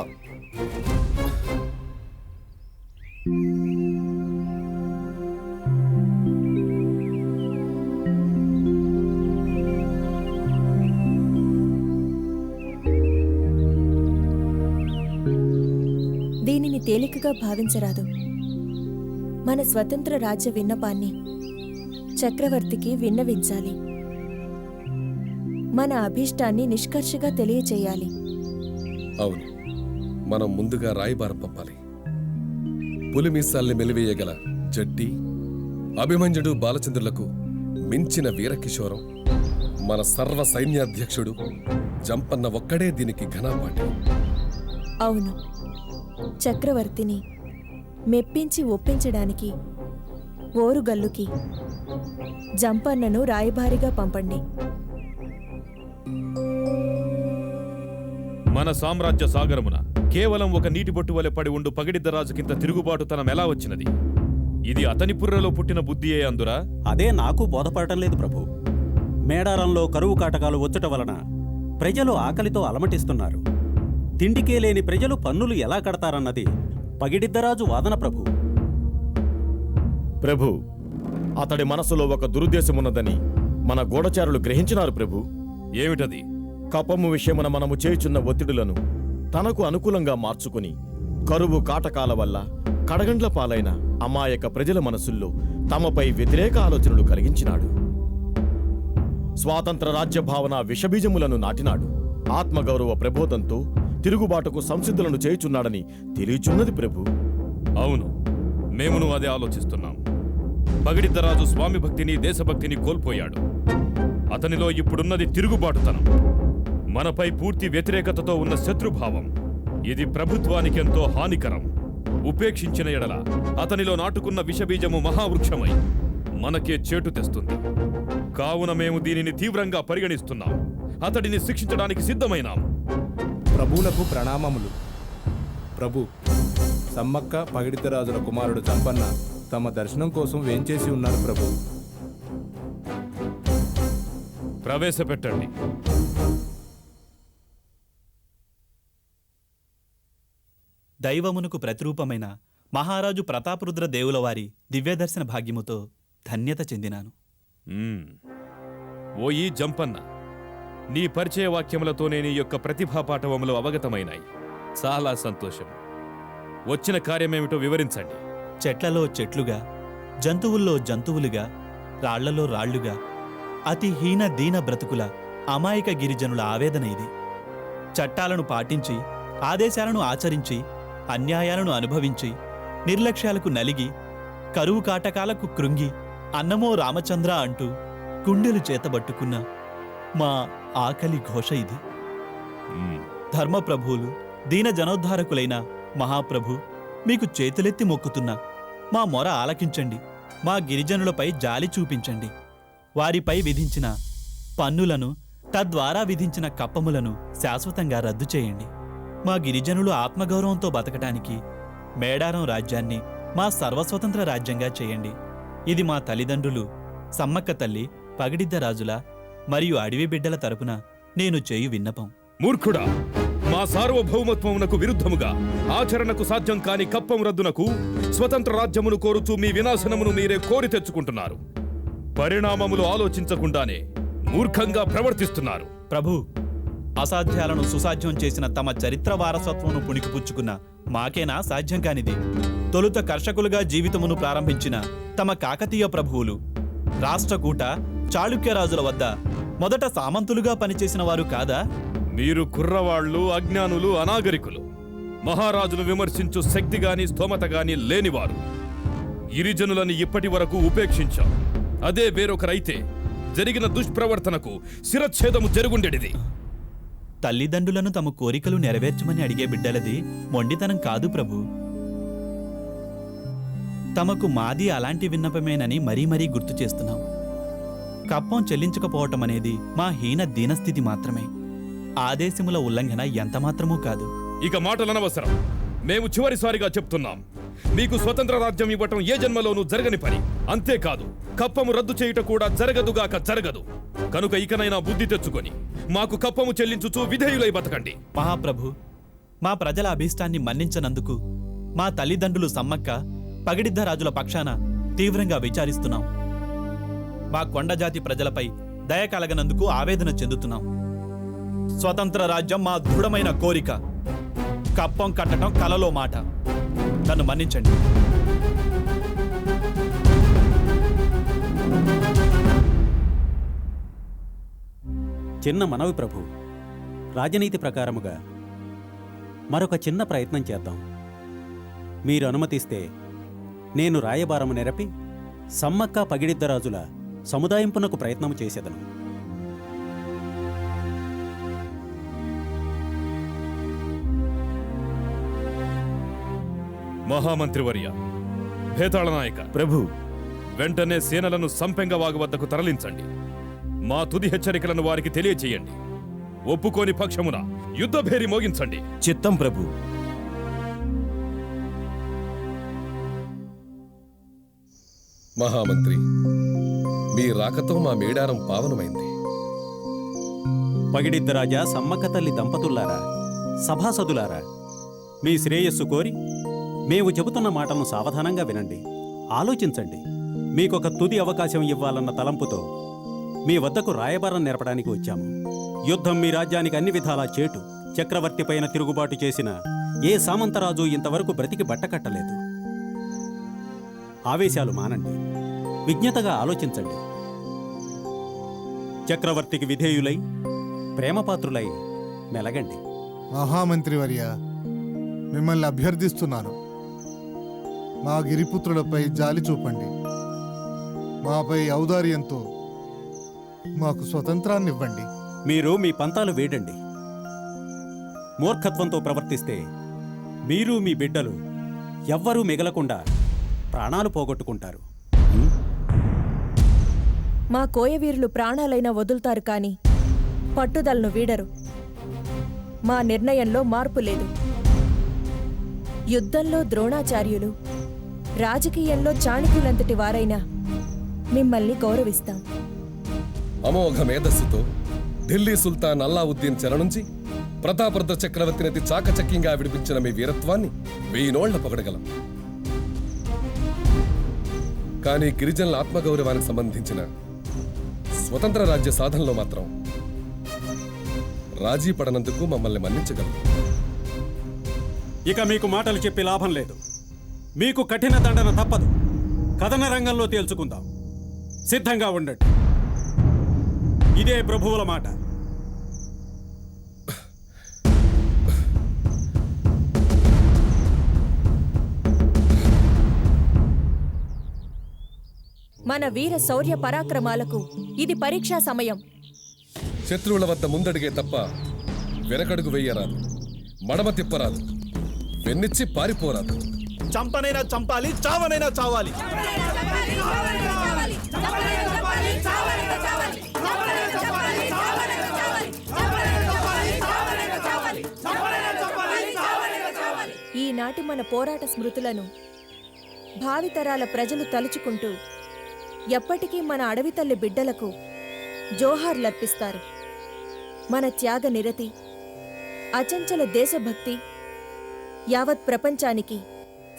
దీనిని తేలికగా భావించరాదు. మన స్వతంత్ర రాజ్య విన్నపాన్ని చక్రవర్తికి విన్నవించాలి. మన అభీష్టాన్ని నిష్కర్షగా తెలియచేయాలి. అవును, మనం ముందుగా రాయబారం పంపాలి. పులిమీసాల్ని మెలివేయగల జడ్డి, అభిమన్యుడు, బాలచంద్రులకు మించిన వీరకిషోరం మన సర్వ సైన్యాధ్యక్షుడు జంపన్న ఒక్కడే దీనికి ఘనాపాటి. అవును, చక్రవర్తిని మెప్పించి ఒప్పించడానికి ఓరుగల్లుకి జంపన్నను రాయబారిగా పంపండి. మన సామ్రాజ్య సాగరమున కేవలం ఒక నీటి బొట్టు వలె పడి ఉండు పగిడిద్దరాజుకింత తిరుగుబాటుతనం ఎలా వచ్చినది? ఇది అతని పుర్రలో పుట్టిన బుద్ధియే అందురా? అదే నాకు బోధపడటం లేదు ప్రభు. మేడారంలో కరువు కాటకాలు వచ్చుట వలన ప్రజలు ఆకలితో అలమటిస్తున్నారు. తిండికే లేని ప్రజలు పన్నులు ఎలా కడతారన్నది పగిడిద్దరాజు వాదన ప్రభు. ప్రభు, అతడి మనసులో ఒక దురుద్దేశమున్నదని మన గూఢచారులు గ్రహించినారు ప్రభు. ఏమిటది? కపము విషయమున మనము చేయుచున్న ఒత్తిడులను తనకు అనుకూలంగా మార్చుకుని కరువు కాటకాల వల్ల కడగండ్ల పాలైన అమాయక ప్రజల మనసుల్లో తమపై వ్యతిరేక ఆలోచనలు కలిగించినాడు. స్వాతంత్ర రాజ్య భావన విషబీజములను నాటినాడు. ఆత్మగౌరవ ప్రబోధంతో తిరుగుబాటుకు సంసిద్ధులను చేయుచున్నాడని తెలియచున్నది ప్రభు. అవును, మేమును అదే ఆలోచిస్తున్నాం. పగిడిద్దరాజు స్వామి భక్తిని, దేశభక్తిని కోల్పోయాడు. అతనిలో ఇప్పుడున్నది తిరుగుబాటుతనం, మనపై పూర్తి వ్యతిరేకతతో ఉన్న శత్రుభావం. ఇది ప్రభుత్వానికి ఎంతో హానికరం. ఉపేక్షించిన ఎడల అతనిలో నాటుకున్న విషబీజము మహావృక్షమై మనకే చేటు తెస్తుంది. కావున మేము దీనిని తీవ్రంగా పరిగణిస్తున్నాం. అతడిని శిక్షించడానికి సిద్ధమైనాం. ప్రభువులకు ప్రణామములు. ప్రభు, సమ్మక్క పగిడిద్దరాజుల కుమారుడు చంపన్న తమ దర్శనం కోసం వేంచేసి ఉన్నారు ప్రభు. ప్రవేశపెట్టండి. దైవమునకు ప్రతిరూపమైన మహారాజు ప్రతాపరుద్ర దేవుల వారి దివ్యదర్శన భాగ్యముతో ధన్యత చెందినాను. ఓయి జంపన్న, నీ పరిచయ వాక్యములతోనే నీ యొక్క ప్రతిభా పాఠవములు అవగతమైనాయి. చాలా సంతోషం. వచ్చిన కార్యమేమిటో వివరించండి. చెట్లలో చెట్లుగా, జంతువుల్లో జంతువులుగా, రాళ్లలో రాళ్లుగా అతి హీన దీన బ్రతుకుల అమాయక గిరిజనుల ఆవేదన ఇది. చట్టాలను పాటించి, ఆదేశాలను ఆచరించి, అన్యాయాలను అనుభవించి, నిర్లక్ష్యాలకు నలిగి, కరువు కాటకాలకు కృంగి, అన్నమో రామచంద్ర అంటూ గుండెలు చేతబట్టుకున్న మా ఆకలి ఘోష ఇది. ధర్మప్రభువులు, దీన జనోద్ధారకులైన మహాప్రభు, మీకు చేతులెత్తి మొక్కుతున్నా మా మొర ఆలకించండి. మా గిరిజనులపై జాలి చూపించండి. వారిపై విధించిన పన్నులను, తద్వారా విధించిన కప్పములను శాశ్వతంగా రద్దు చేయండి. మా గిరిజనులు ఆత్మగౌరవంతో బతకటానికి మేడారం రాజ్యాన్ని మా సర్వస్వతంత్ర రాజ్యంగా చేయండి. ఇది మా తల్లిదండ్రులు సమ్మక్క తల్లి, పగిడిద్దరాజుల మరియు అడవి బిడ్డల తరపున నేను చేయు విన్నపం. మూర్ఖుడా, మా సార్వభౌమత్వమునకు విరుద్ధముగా ఆచరణకు సాధ్యం కాని కప్పం రద్దునకు స్వతంత్ర రాజ్యమును కోరుతూ మీ వినాశనమును మీరే కోరి తెచ్చుకుంటున్నారు. పరిణామములు ఆలోచించకుండానే మూర్ఖంగా ప్రవర్తిస్తున్నారు. ప్రభు, అసాధ్యాలను సుసాధ్యం చేసిన తమ చరిత్ర వారసత్వమును పుణికిపుచ్చుకున్న మాకేనా సాధ్యం కానిది? తొలుత కర్షకులుగా జీవితమును ప్రారంభించిన తమ కాకతీయ ప్రభువులు రాష్ట్రకూట, చాళుక్యరాజుల వద్ద మొదట సామంతులుగా పనిచేసిన వారు కాదా? మీరు కుర్రవాళ్లు, అజ్ఞానులు, అనాగరికులు. మహారాజును విమర్శించు శక్తిగాని స్తోమతగాని లేనివారు. గిరిజనులని ఇప్పటి వరకు ఉపేక్షించాం. అదే వేరొకరైతే జరిగిన దుష్ప్రవర్తనకు శిరచ్ఛేదము జరుగుండెడిది. తల్లిదండ్రులను తమ కోరికలు నెరవేర్చమని అడిగే బిడ్డలది మొండితనం కాదు ప్రభు. తమకు మాది అలాంటి విన్నపమేనని మరీ మరీ గుర్తు చేస్తున్నాం. కప్పం చెల్లించకపోవటం అనేది మా హీన దీనస్థితి మాత్రమే. ఆదేశముల ఉల్లంఘన ఎంతమాత్రమూ కాదు. ఇక మాటలనవసరం. మేము చివరిసారిగా చెప్తున్నాం, మీకు స్వతంత్ర రాజ్యం ఇవ్వటం ఏ జన్మలోనూ జరగని పని. అంతేకాదు, కప్పము రద్దు చేయుట కూడా జరగదుగాక జరగదు. కనుక ఇకనైనా బుద్ధి తెచ్చుకొని మాకు కప్పము చెల్లించుచూ విధేయులై బతకండి. మహాప్రభు, మా ప్రజల అభీష్టాన్ని మన్నించనందుకు మా తల్లిదండ్రులు సమ్మక్క, పగిడిద్దరాజుల పక్షాన తీవ్రంగా విచారిస్తున్నాం. మా కొండజాతి ప్రజలపై దయ కలగనందుకు ఆవేదన చెందుతున్నాం. స్వతంత్ర రాజ్యం మా దృఢమైన కోరిక. కప్పం కట్టడం కలలో మాట. నన్ను మన్నించండి. చిన్న మనవి ప్రభు, రాజనీతి ప్రకారముగా మరొక చిన్న ప్రయత్నం చేద్దాం. మీరు అనుమతిస్తే నేను రాయబారము నెరపి సమ్మక్క పగిడిద్దరాజుల సముదాయింపునకు ప్రయత్నము చేసేదను. మహామంత్రివర్య, భేతాళ నాయక ప్రభు, వెంటనే సేనలను సంపెంగవాగు వద్దకు తరలించండి. మా తుది హెచ్చరికలను వారికి తెలియచేయండి. ఒప్పుకోని పక్షమున యుద్ధభేరి మోగించండి. చిత్తం ప్రభు. మహామంత్రి, మీ రాకతో మా మేడారం పావనమైంది. పగిడిద్దరాజా, సమ్మక్క తల్లి దంపతులారా, సభాసదులారా, మీ శ్రేయస్సు కోరి మేము చెబుతున్న మాటలను సావధానంగా వినండి. ఆలోచించండి. మీకొక తుది అవకాశం ఇవ్వాలన్న తలంపుతో మీ వద్దకు రాయబారం నేర్పడానికి వచ్చాము. యుద్ధం మీ రాజ్యానికి అన్ని విధాలా చేటు. చక్రవర్తి పైన తిరుగుబాటు చేసిన ఏ సామంతరాజు ఇంతవరకు బ్రతికి బట్టకట్టలేదు. ఆవేశాలు మానండి, విజ్ఞతగా ఆలోచించండి. చక్రవర్తికి విధేయులై ప్రేమపాత్రులై మెలగండి. మహామంత్రివర్య, మిమ్మల్ని అభ్యర్థిస్తున్నాను. మా గిరిపుత్రులపై జాలి చూపండి. మాపై ఔదార్యంతో మాకు స్వతంత్రాన్ని ఇవ్వండి. మీరు మీ పంతాలు వేడండి. మూర్ఖత్వంతో ప్రవర్తిస్తే మీరు మీ బిడ్డలు ఎవ్వరూ మిగలకుండా ప్రాణాలు పోగొట్టుకుంటారు. మా కోయవీరులు ప్రాణాలైనా వదులుతారు కాని పట్టుదలను వీడరు. మా నిర్ణయంలో మార్పు లేదు. యుద్ధంలో ద్రోణాచార్యులు, రాజకీయంలో చాణక్యులంతటి వారైనా మిమ్మల్ని గౌరవిస్తాం. అమోఘ మేధస్సుతో ఢిల్లీ సుల్తాన్ అల్లావుద్దీన్ చెర నుంచి ప్రతాపరుద్ర చక్రవర్తిని చాకచక్యంగా విడిపించిన మీ వీరత్వాన్ని 1000 నోళ్ల పొగడగలం. కానీ గిరిజనుల ఆత్మగౌరవానికి సంబంధించిన స్వతంత్ర రాజ్య సాధనలో మాత్రం రాజీ పడనందుకు మమ్మల్ని మన్నించగలం. ఇక మీకు మాటలు చెప్పి లాభం లేదు. మీకు కఠిన దండన తప్పదు. కథన రంగంలో తేల్చుకుందాం. సిద్ధంగా ఉండండి. ఇదే ప్రభువుల మాట. మన వీర శౌర్య పరాక్రమాలకు ఇది పరీక్షా సమయం. శత్రువుల వద్ద ముందడిగే తప్ప వెనకడుగు వెయ్యరాదు, మడమ తిప్పరాదు, వెన్నిచ్చి పారిపోరాదు. చంపనైనా చంపాలి, చావనైనా చావాలి. ఈనాటి మన పోరాట స్మృతులను భావితరాల ప్రజలు తలుచుకుంటూ ఎప్పటికీ మన అడవి తల్లి బిడ్డలకు జోహార్లర్పిస్తారు. మన త్యాగ నిరతి, అచంచల దేశభక్తి యావత్ ప్రపంచానికి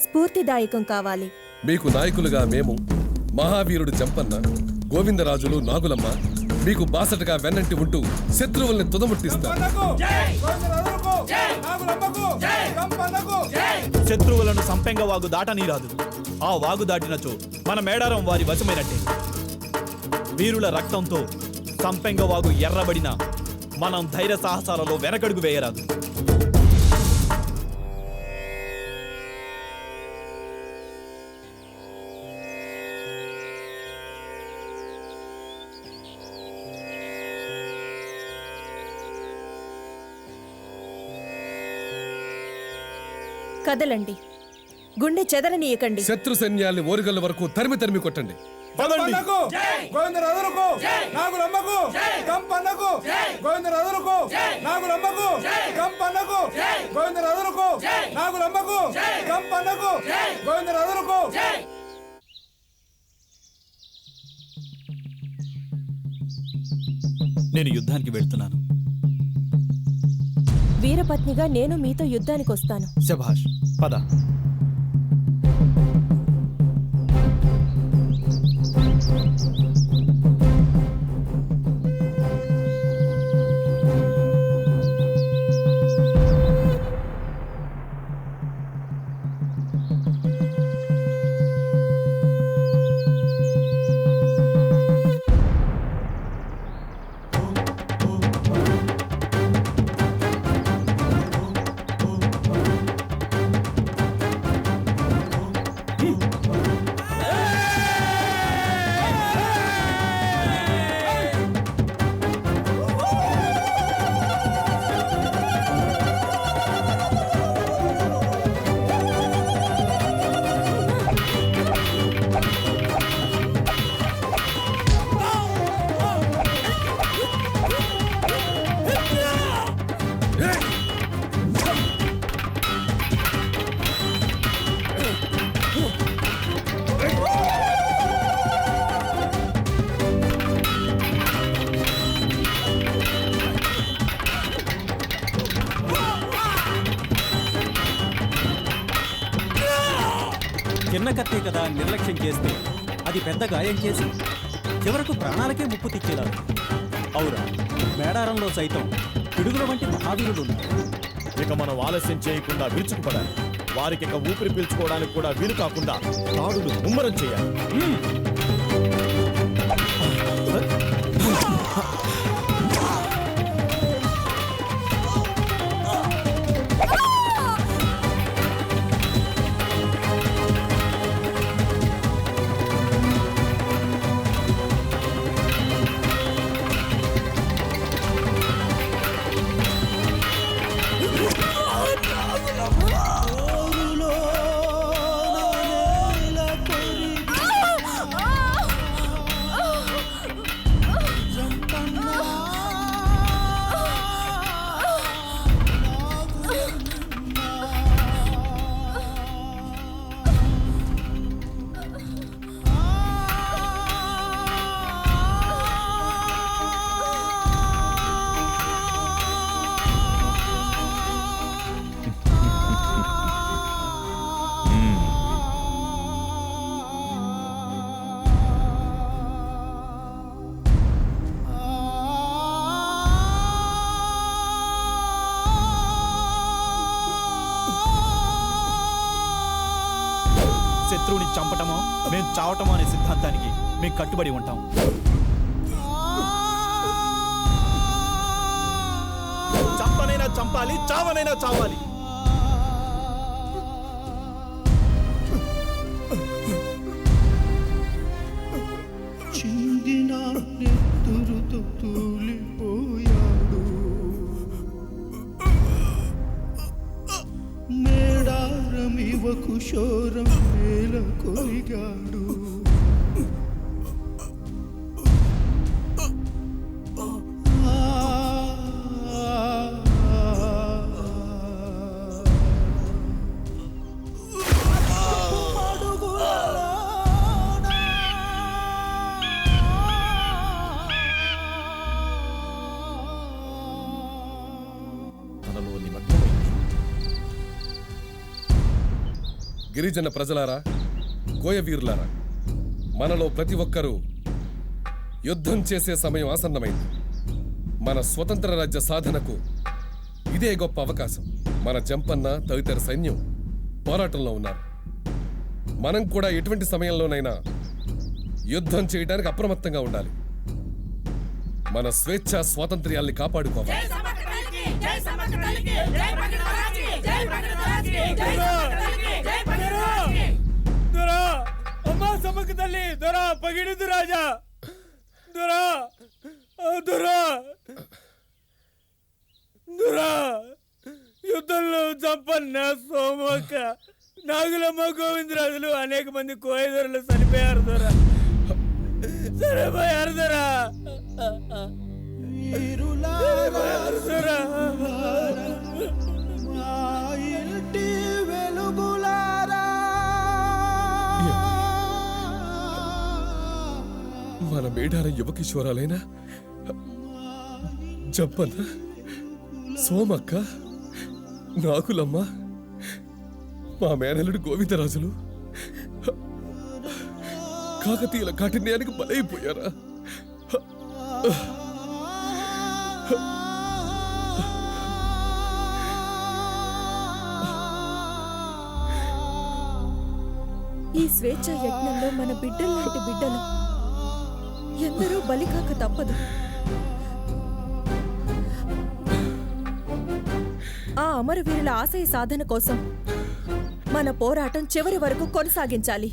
స్ఫూర్తిదాయకం కావాలి. మీకు నాయకులుగా మేము, మహావీరుడు జంపన్న, గోవిందరాజులు, నాగులమ్మ మీకు బాసటగా వెన్నంటి ఉంటూ శత్రువుల్ని తుదముట్టిస్తాం. శత్రువులను సంపెంగ వాగు దాటనీరాదు. ఆ వాగు దాటినచో మన మేడారం వారి వశమైనట్టే. వీరుల రక్తంతో సంపెంగ వాగు ఎర్రబడిన మనం ధైర్య సాహసాలలో వెనకడుగు వేయరాదు. కదలండి, గుండె చెదరనీయకండి. శత్రు సైన్యాల్ని ఓరుగల్ల వరకు తరిమి తరిమి కొట్టండి. నేను యుద్ధానికి వెళ్తున్నాను. వీరపత్నిగా నేను మీతో యుద్ధానికి వస్తాను. శభాష్, పద. చిన్న కత్తే కదా నిర్లక్ష్యం చేస్తే అది పెద్ద గాయం చేసి చివరకు ప్రాణాలకే ముప్పు తెచ్చేలారు. అవురా, మేడారంలో సైతం పిడుగుల వంటి మహావీరులు ఉన్నారు. ఇక మనం ఆలస్యం చేయకుండా విరుచుకుపడాలి. వారికి ఇక ఊపిరి పీల్చుకోవడానికి కూడా వీలు కాకుండా తాడులు ముమ్మరం చేయాలి. శత్రువుని చంపటమో మేము చావటమో అనే సిద్ధాంతానికి మేము కట్టుబడి ఉంటాం. చంపనైనా చంపాలి, చావనైనా చావాలి. చిందిన నెత్తురుతో తూలిపోయాడు, మేడారమివ కుశోరం మేల కొరిగాడు. గిరిజన ప్రజలారా, కోయవీరులారా, మనలో ప్రతి ఒక్కరూ యుద్ధం చేసే సమయం ఆసన్నమైంది. మన స్వతంత్ర రాజ్య సాధనకు ఇదే గొప్ప అవకాశం. మన జంపన్న తదితర సైన్యం పోరాటంలో ఉన్నారు. మనం కూడా ఎటువంటి సమయంలోనైనా యుద్ధం చేయడానికి అప్రమత్తంగా ఉండాలి. మన స్వేచ్ఛ స్వాతంత్ర్యాల్ని కాపాడుకోవాలి. అమ్మా సమ్మక్క తల్లి, దొరా పగిడిదు రాజా, దొరా దొరా దొరా, యుద్ధంలో జంపన్న, సోమక్క, నాగులమ్మ, గోవిందరాజులు అనేక మంది కోయదొరలు చనిపోయారు దొరా, చనిపోయారు దొరా. మన మేడారం యువ కిషోరాలైన జంపన్న, సోమక్క, నాగులమ్మ, మా మేనలుడు గోవిందరాజులు కాకతీయుల కాఠిన్యానికి బలైపోయారా? ఈ స్వేచ్ఛ యజ్ఞంలో మన బిడ్డల్లాంటి బిడ్డలు ఎందరో బలికాక తప్పదు. ఆ అమరవీరుల ఆశయ సాధన కోసం మన పోరాటం చివరి వరకు కొనసాగించాలి.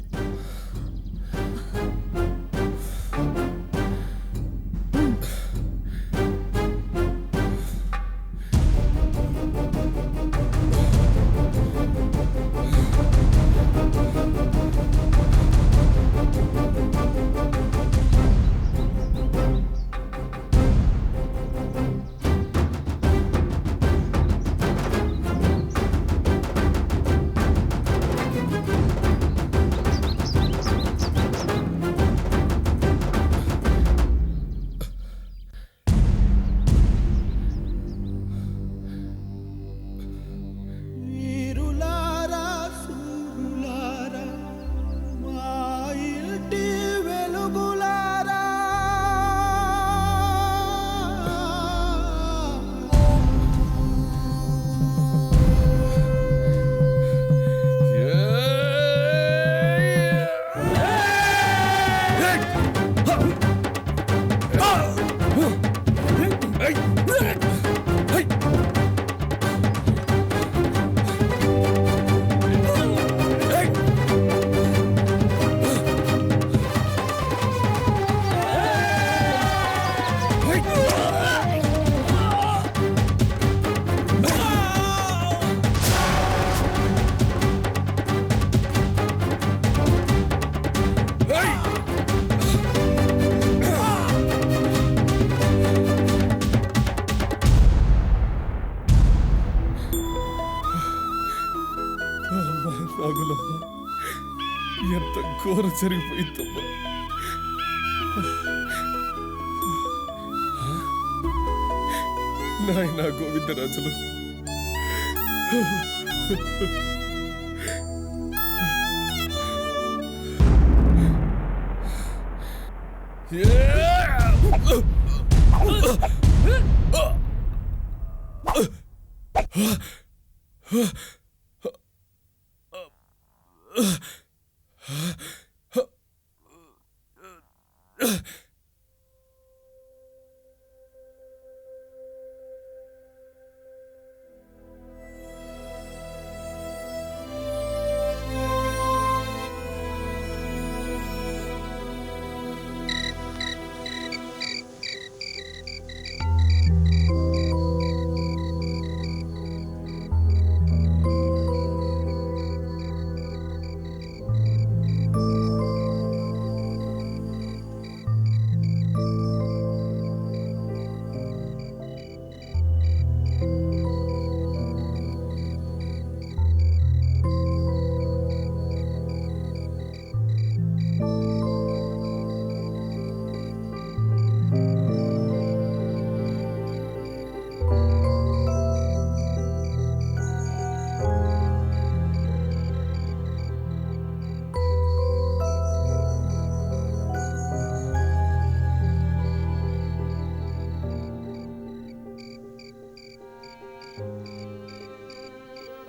ఎంత ఘోర జరిగిపోయిందమ్మా. నాయనా గోవిందరాజులు,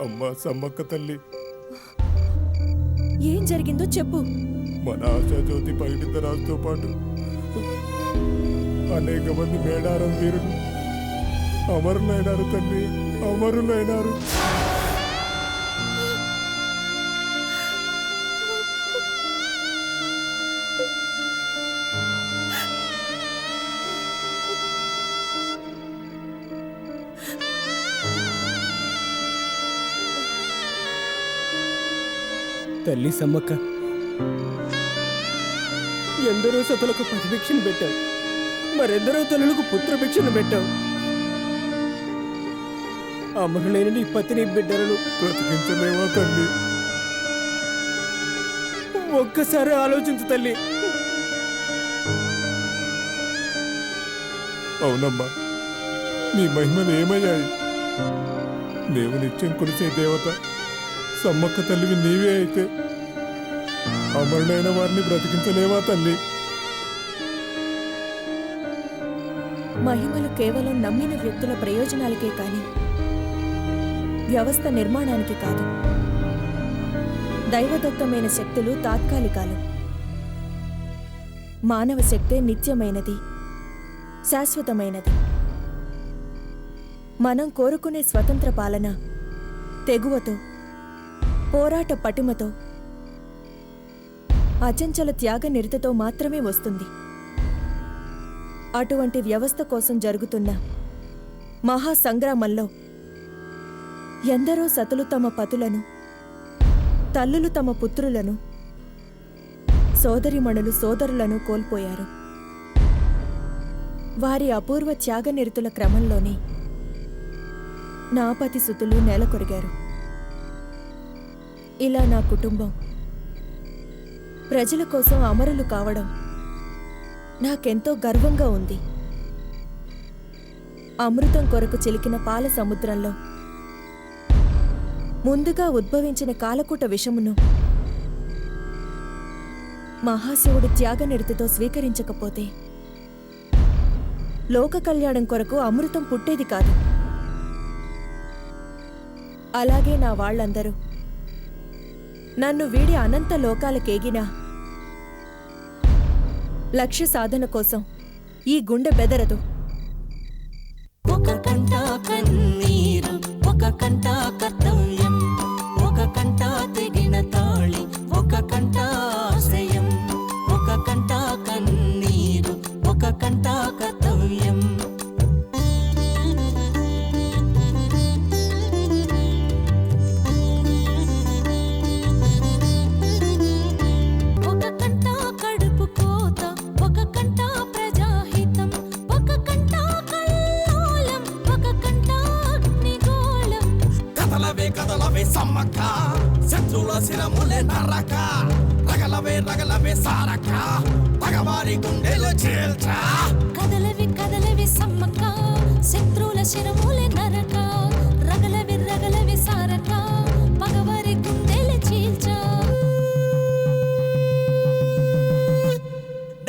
అమ్మా సమ్మక్క తల్లి, ఏం జరిగిందో చెప్పు. మన ఆశాజ్యోతి పగిడిద్దరాజుతో పాటు అనేక మంది మేడారం వీరులు అమరులైనారు తల్లి, అమరులైనారు. తల్లి సమ్మక్క, ఎందరో సతులకు ప్రతిభిక్షను పెట్టావు, మరెందరో తల్లులకు పుత్రభిక్షను పెట్టావు. అమరులైన నీ పతిని బిడ్డలను బ్రతికించలేవా తల్లి? ఒక్కసారి ఆలోచించు తల్లి. అవునమ్మా, నీ మహిమలు ఏమయ్యాయి? మేము నిత్యం కొలిసే దేవత సమ్మక్క తల్లివి నీవే అయితే అమరులైన వారిని బ్రతికించలేవా తల్లి? మహిమలు కేవలం నమ్మిన వ్యక్తుల ప్రయోజనాలకే కాని వ్యవస్థ నిర్మాణానికి కాదు. దైవదత్తమైన శక్తులు తాత్కాలికాలు, మానవ శక్తే నిత్యమైనది, శాశ్వతమైనది. మనం కోరుకునే స్వతంత్ర పాలన తెగువతో, పోరాట పటిమతో, అచంచల త్యాగ నిరతతో మాత్రమే వస్తుంది. అటువంటి వ్యవస్థ కోసం జరుగుతున్న మహాసంగ్రామంలో ఎందరో సతులు తమ పతులను, తల్లులు తమ పుత్రులను, సోదరిమణులు సోదరులను కోల్పోయారు. వారి అపూర్వ త్యాగనిరతుల క్రమంలోనే నాపతి సుతులు నెలకొరిగారు. ఇలా నా కుటుంబం ప్రజల కోసం అమరులు కావడం నాకెంతో గర్వంగా ఉంది. అమృతం కొరకు చిలికిన పాల సముద్రంలో ముందుగా ఉద్భవించిన కాలకూట విషమును మహాశివుడు త్యాగనిరతితో స్వీకరించకపోతే లోక కళ్యాణం కొరకు అమృతం పుట్టేది కాదు. అలాగే నా వాళ్ళందరూ నన్ను వీడి అనంత లోకాలకేగినా లక్ష్య సాధన కోసం ఈ గుండె బెదరదు. ఒక కంట కన్నీరు, ఒక కంట కర్తవ్యం, ఒక కంట తెగిన తాళి, ఒక కంట ఆశయం. ఒక కంట కన్నీరు, ఒక కంట కర్తవ్యం. ఒక కంట కడుపు కోత, ఒక కంట ప్రజాహితం, ఒక కంట కల్లోలం, ఒక కంట అగ్నిగోళం. కదలవే కదలవే సమ్మక్క, శత్రువుల శిరములే నరక, రగలవే సారక్క పగవారి గుండెలో చేల్చా కదలవి కదలవి సమ్మక్క శత్రువుల శిరములే నరక రగలవి రగలవి సారక పగవారి గుండెలు చీల్చా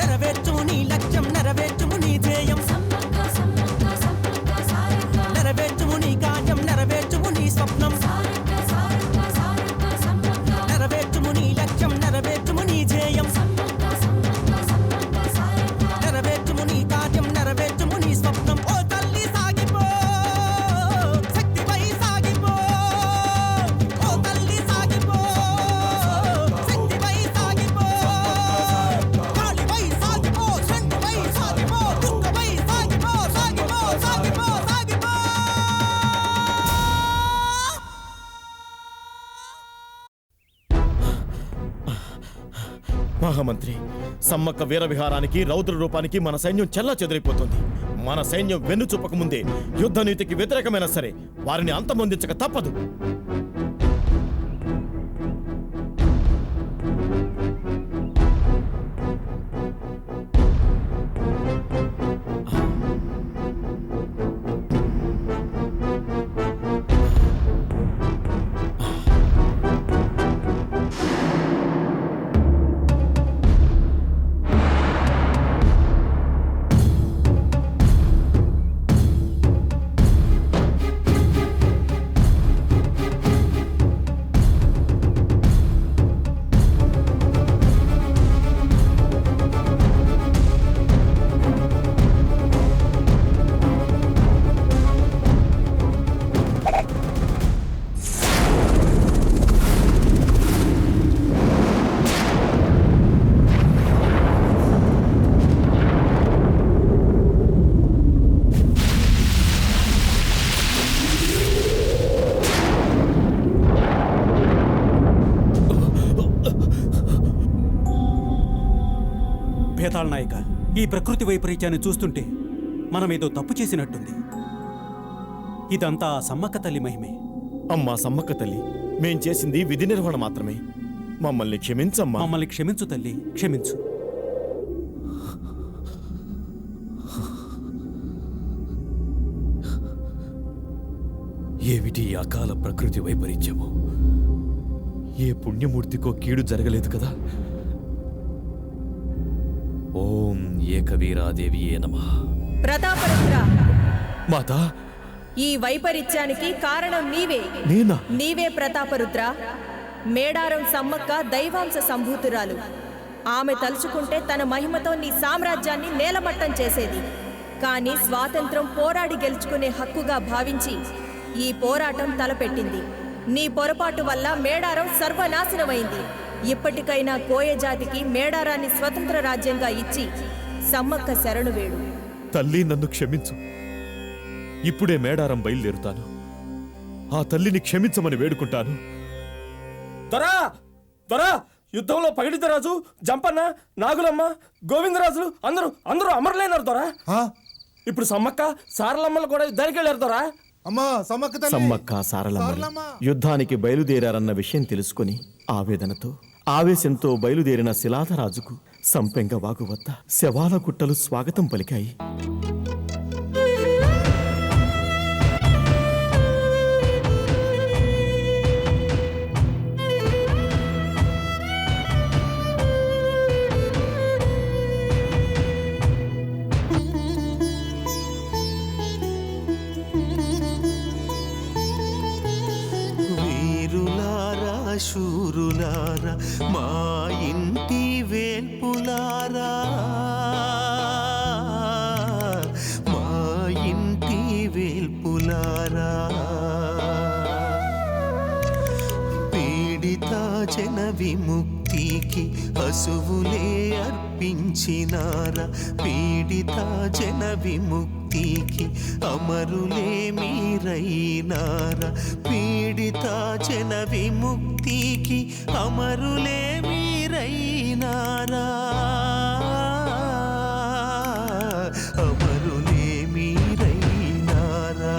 నెరవేర్చుము నీ లక్ష్యం నెరవేర్చుము నీ ధ్యేయం సమ్మక్క సమ్మక్క సమ్మక్క సారక నెరవేర్చుము నీ కార్యం నెరవేర్చుము నీ స్వప్నం సారక సారక సారక సమ్మక్క నెరవేర్చుము నీ లక్ష్యం నెరవేర్చుము నీ ధ్యేయం సమ్మక్క సమ్మక్క సమ్మక్క సారక నెరవేర్చుము నీ కార్యం నెరవేర్చుము నీ స్వప్నం ఓ తల్లి సాగిపో శక్తివై సాగిపో ఓ తల్లి సాగిపో శక్తివై సాగిపో కాళివై సాగిపో శంకువై సాగిపో దుర్గవై సాగిపో సాగిపో సాగిపో సాగిపో మహామంత్రి, సమ్మక్క వీరవిహారానికి రౌద్ర రూపానికి మన సైన్యం చెల్లా చెదిరిపోతుంది. మన సైన్యం వెన్ను చూపకముందే యుద్ధ నీతికి వ్యతిరేకమైనా సరే వారిని అంతమొందించక తప్పదు. భేతాళ నాయక, ఈ ప్రకృతి వైపరీత్యాన్ని చూస్తుంటే మనమేదో తప్పు చేసినట్టుంది. ఇదంతా సమ్మక్క తల్లి మహిమే. అమ్మా సమ్మక్క తల్లి, మేం చేసింది విధి నిర్వహణ మాత్రమే. మమ్మల్ని క్షమించమ్మా. మమ్మల్ని క్షమించు తల్లి, క్షమించు. ఏమిటి ఈ అకాల ప్రకృతి వైపరీత్యము? ఏ పుణ్యమూర్తికో కీడు జరగలేదు కదా. ఓం ఏకవీరాదేవియే నమః. ప్రతాపరుద్ర, మాతా, ఈ వైపరీత్యానికి కారణం నీవే. నేనా? నీవే ప్రతాపరుద్ర. మేడారం సమ్మక్క దైవాంశ సంభూతురాలు. ఆమె తలుచుకుంటే తన మహిమతో నీ సామ్రాజ్యాన్ని నేలమట్టం చేసేది. కానీ స్వాతంత్రం పోరాడి గెలుచుకునే హక్కుగా భావించి ఈ పోరాటం తలపెట్టింది. నీ పొరపాటు వల్ల మేడారం సర్వనాశనమైంది. ఇప్పటికైనా కోయ జాతికి మేడారాన్ని స్వతంత్ర రాజ్యంగా ఇచ్చి సమ్మక్క శరణు వేడు. తల్లి, నన్ను క్షమించు. ఇప్పుడే మేడారం బయలుదేరుతాను. ఆ తల్లిని క్షమించమని వేడుకుంటాను. దొరా దొరా, యుద్ధంలో పగిడితరాజు, జంపన్న, నాగులమ్మ, గోవిందరాజులు అందరూ అమరులైనారు దొరా. ఇప్పుడు సమ్మక్క సారలమ్మలు కూడా యుద్ధానికి వెళ్ళారు దొరా. సమ్మక్క సారలమ్మ యుద్ధానికి బయలుదేరారన్న విషయం తెలుసుకుని ఆవేదనతో ఆవేశంతో బయలుదేరిన శిలాధరాజుకు సంపెంగ వాగు వద్ద శవాల గుట్టలు స్వాగతం పలికాయి. శూరులారా, మా ఇంటి వేల్పులారా, మా ఇంటి వేల్పులారా, పీడిత జన విముక్తికి అసువులే అర్పించినారా, పీడిత జన విముక్తికి అమరులే మీరైనారా, పీడిత జన విముక్తికి అమరులే మీరైనారా, అమరులే మీరైనారా.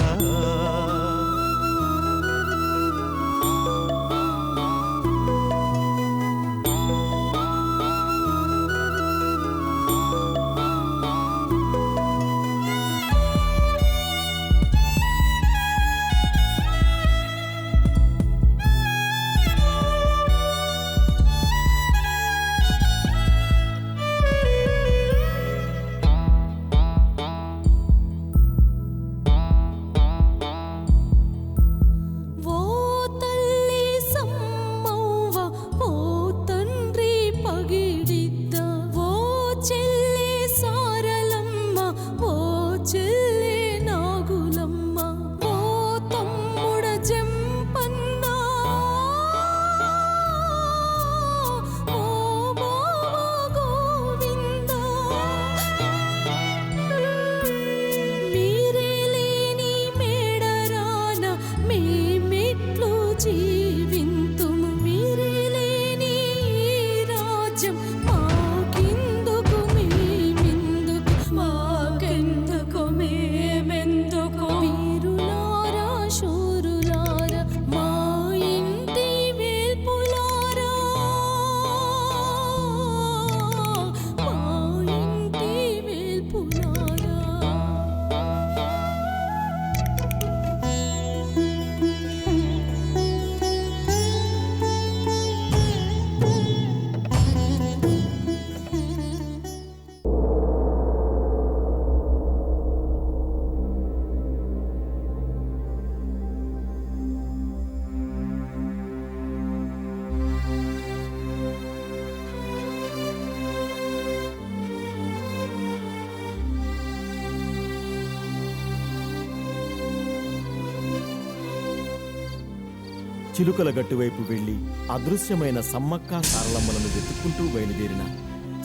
చిలుకల గట్టువైపు వెళ్లి అదృశ్యమైన సమ్మక్క సారలమ్మలను వెతుక్కుంటూ బయలుదేరిన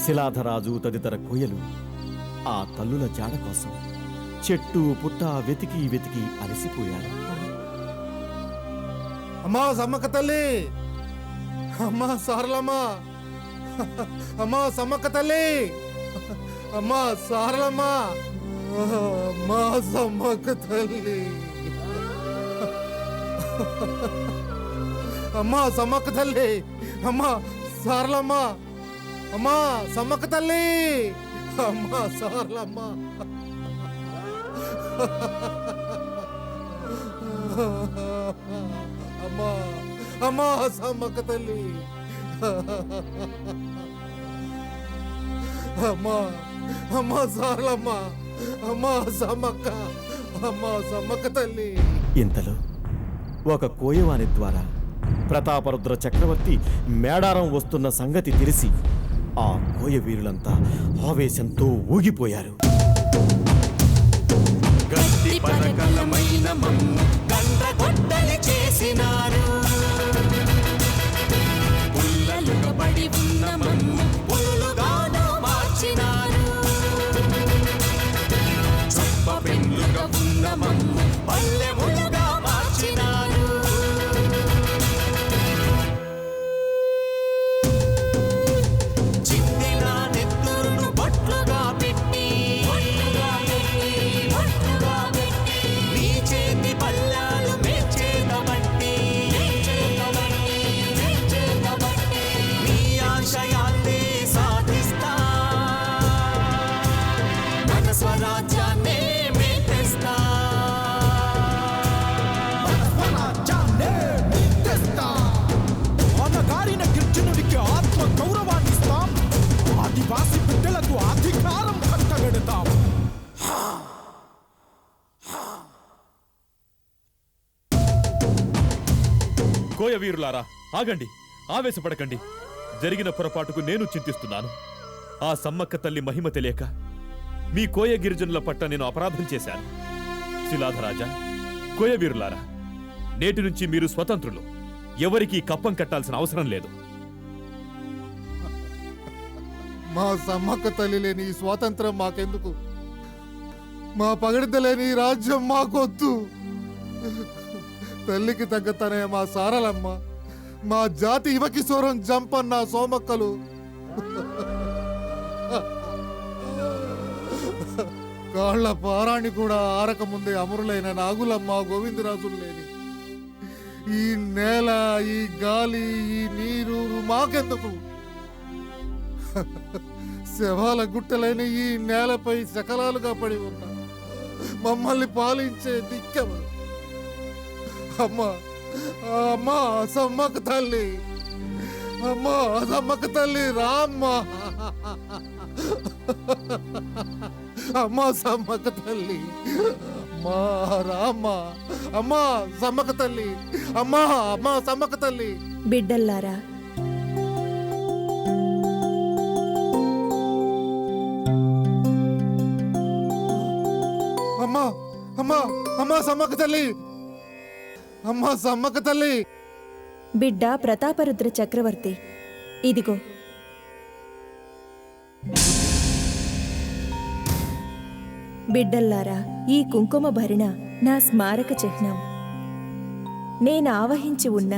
శిలాధరాజు తదితర కోయలు ఆ తల్లుల జాడ కోసం చెట్టు పుట్ట వెతికి వెతికి అలసిపోయారు. అమ్మా సమ్మక్క తల్లి, అమ్మా సారలమ్మ, అమ్మా సమ్మక్క తల్లి, అమ్మా సారలమ్మ, అమ్మా సమ్మక్క తల్లి, అమ్మా సమ్మక్క తల్లి, అమ్మా సారలమ్మ, అమ్మా సమ్మక్క తల్లి, అమ్మా సారలమ్మ, అమ్మా అమ్మా సమ్మక్క తల్లి, అమ్మా అమ్మా సారలమ్మ, అమ్మా సమ్మక్క, అమ్మా సమ్మక్క తల్లి. ఇంతలో ఒక కోయవాని ద్వారా ప్రతాపరుద్ర చక్రవర్తి మేడారం వస్తున్న సంగతి తెలిసి ఆ కోయ వీరులంతా ఆవేశంతో ఊగిపోయారు. గట్టి పరకలమైన మమ్ము గండ్రగొడ్డలి చేసినారు, పుల్లలుగా పడి ఉన్న మమ్ము పుల్లుగాను మార్చినారు, చొప్ప పెండ్లుగా ఉన్న మమ్ము పల్లెములుగా మార్చినారు. చిందిన నెత్తురును బొట్లుగా పెట్టి నీ చేతి పల్లాలు మేచేదబట్టి నీ ఆశయాన్ని సాధిస్తా, మన స్వరాజ్యాన్ని మేటేస్తా, అనగారిన గిర్జనుడికి ఆత్మ గౌరవాన్నిస్తాం, ఆదివాసి బిడ్డలకు అధికారం కట్టబెడతాం. కోయ వీరులారా, ఆగండి, ఆవేశపడకండి. జరిగిన పొరపాటుకు నేను చింతిస్తున్నాను. ఆ సమ్మక్క తల్లి మహిమ తెలియక మీ కోయ గిరిజనుల పట్ల నేను అపరాధం చేశాను. శిలాధరాజా, కోయ వీరులారా, నేటి నుంచి మీరు స్వతంత్రులు. ఎవరికీ కప్పం కట్టాల్సిన అవసరం లేదు. మా సమ్మక్క తల్లి లేని ఈ స్వాతంత్రం మాకెందుకు? మా పగడిత లేని ఈ రాజ్యం మాకొద్దు. తల్లికి తగ్గతనే మా సారలమ్మ, మా జాతి యువకిశోరం జంపన్న సోమక్కలు, కాళ్ల పారాణి కూడా ఆరక ముందే అమరులైన నాగులమ్మ గోవిందరాజులు లేని ఈ నేల, ఈ గాలి, ఈ నీరు మాకెందుకు? శవాల గుట్టలైన ఈ నేలపై శకలాలుగా పడి ఉన్న మమ్మల్ని పాలించే దిక్కెవరు? అమ్మా అమ్మా సమ్మక్క తల్లి, అమ్మా సమ్మక్క తల్లి రామ్మ, అమ్మా సమ్మక్క తల్లి, అమ్మా రామ్మ, అమ్మా సమ్మక్క తల్లి, అమ్మా అమ్మా సమ్మక్క తల్లి. బిడ్డల్లారా, అమ్మా అమ్మా అమ్మా సమ్మక్క తల్లి, అమ్మా సమ్మక్క తల్లి. బిడ్డ ప్రతాపరుద్ర చక్రవర్తి, ఇదిగో బిడ్డల్లారా, ఈ కుంకుమ భరిణ నా స్మారక చిహ్నం. నేను ఆవహించి ఉన్న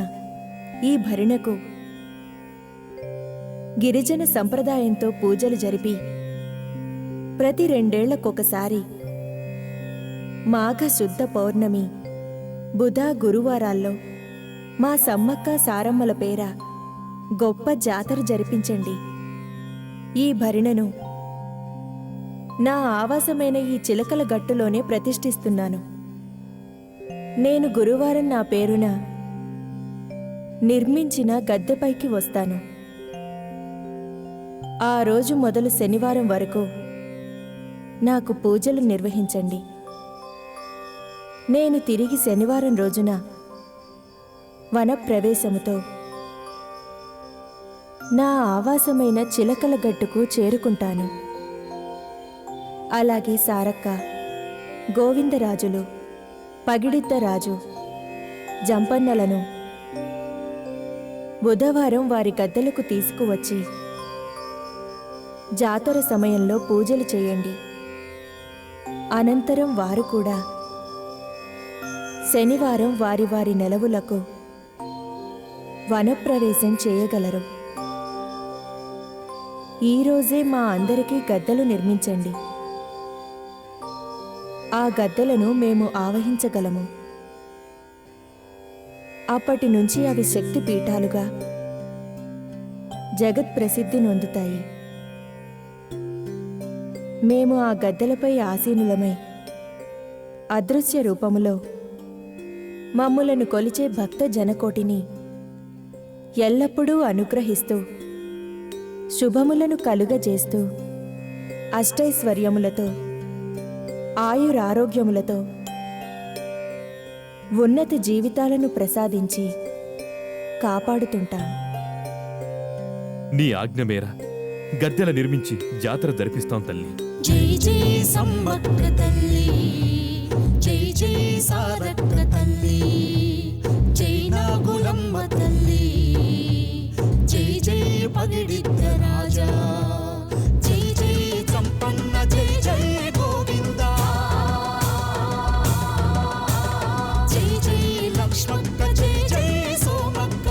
ఈ భరిణకు గిరిజన సంప్రదాయంతో పూజలు జరిపి ప్రతి 2 ఏళ్లకొకసారి మాఘ శుద్ధ పౌర్ణమి బుధ గురువారాల్లో మా సమ్మక్క సారమ్మల పేర గొప్ప జాతర జరిపించండి. ఈ భరిణను నా ఆవాసమైన ఈ చిలకల గట్టులోనే ప్రతిష్ఠిస్తున్నాను. నేను గురువారం నా పేరున నిర్మించిన గద్దెపైకి వస్తాను. ఆ రోజు మొదలు శనివారం వరకు నాకు పూజలు నిర్వహించండి. నేను తిరిగి శనివారం రోజున వనప్రవేశముతో నా ఆవాసమైన చిలకల గట్టుకు చేరుకుంటాను. అలాగే సారక్క, గోవిందరాజులు, పగిడిద్దరాజు, జంపన్నలను బుధవారం వారి గద్దెలకు తీసుకువచ్చి జాతర సమయంలో పూజలు చేయండి. అనంతరం వారు కూడా శనివారం వారి వారి నెలవులకు వనప్రవేశం చేయగలరు. ఈరోజే మా అందరికీ గద్దెలు నిర్మించండి. ఆ గద్దెలను మేము ఆవహించగలము. అప్పటి నుంచి అవి శక్తి పీఠాలుగా జగత్ ప్రసిద్ధి నొందుతాయి. మేము ఆ గద్దెలపై ఆసీనులమై అదృశ్య రూపములో మమ్ములను కొలిచే భక్త జనకోటిని ఎల్లప్పుడూ అనుగ్రహిస్తూ శుభములను కలుగజేస్తూ అష్టైశ్వర్యములతో ఆయురారోగ్యములతో ఉన్నత జీవితాలను ప్రసాదించి కాపాడుతుంటాం. నీ ఆజ్ఞ మేర గద్దెల నిర్మించి జాతర జరిపిస్తాం తల్లి. జై జై సమ్మక్క తల్లి, జై జై సారక్క తల్లి, జై నాగులమ్మ తల్లి, జై జై పగిడిద్ద రాజా, జై జై చంపన్న, జై జై గోవింద, జై జై లక్ష్మక్క, జై జై సోమక్క,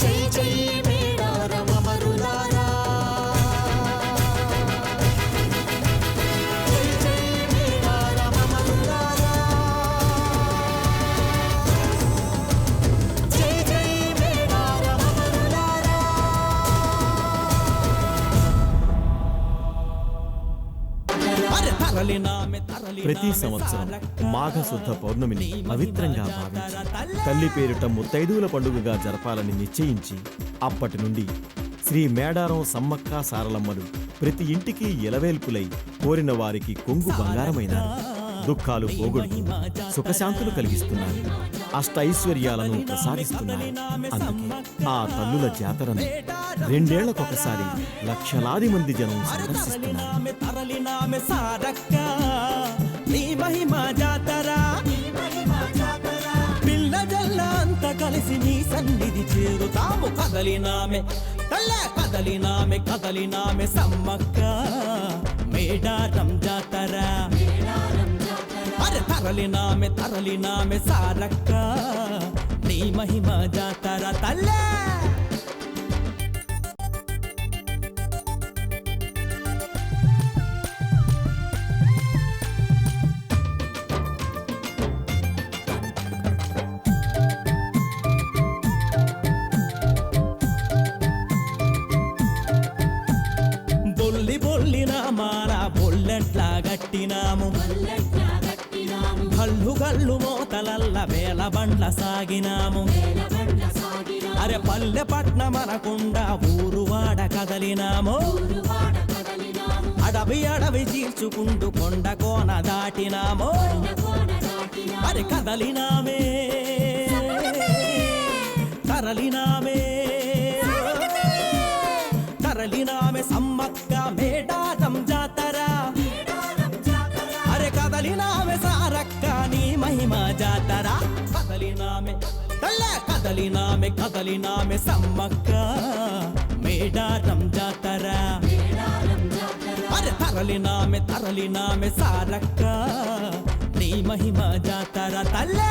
జై జై మేడారం అమరులారా, జై జై మేడారం అమరులారా, జై జై మేడారం అమరులారా. ప్రతి సంవత్సరం మాఘశుద్ధ పౌర్ణమిని పవిత్రంగా భావించి తల్లి పేరిట ముత్తైదువుల పండుగగా జరపాలని నిశ్చయించి అప్పటి నుండి శ్రీ మేడారం సమ్మక్క సారలమ్మలు ప్రతి ఇంటికి ఇలవేల్పులై కోరిన వారికి కొంగు బంగారమైనారు. దుఃఖాలు పోగొడుతూ సుఖశాంతులు కలిగిస్తున్నారు. అష్టైశ్వర్యాలను ప్రసాదిస్తున్నారు. అందుకే ఆ తల్లుల జాతరను 2 ఏళ్లకొకసారి లక్షలాది మంది జనం సందర్శిస్తున్నారు. తరలినామె సారక్క నీ మహిమ జాతర, పిల్ల జల్ల అంత కలిసి నీ సన్నిధి చేరుతాము. కదలినామె తల్ల కదలినామె, కదలినామె సమ్మక్క మేడారం జాతర. అరే తరలినామె, తరలినామె సారక్క నీ మహిమ జాతర తల్లే. బొల్లి బొల్లిన మాల బొల్లెట్లా గట్టినాము, గల్లు గల్లు మోతలల్ల వేల బండ్ల సాగినాము. అరే పల్లె పట్నం అనకుండా ఊరు వాడ కదలినాము. అడవి అడవి చీల్చుకుంటూ కొండ కోన దాటినాము. అరే కదలినామే, తరలినామే, తరలినామే సమ్మక్క మేడారం జాతర. అరే కదలినామె సారక్క నీ మహిమ జాతర. కదలినామె తల్ల కదలినామె, కదలినామె సమ్మక్క మేడారం జాతర. అరే తరలినామె, తరలినామె సారక్క నీ మహిమ జాతర తల్ల.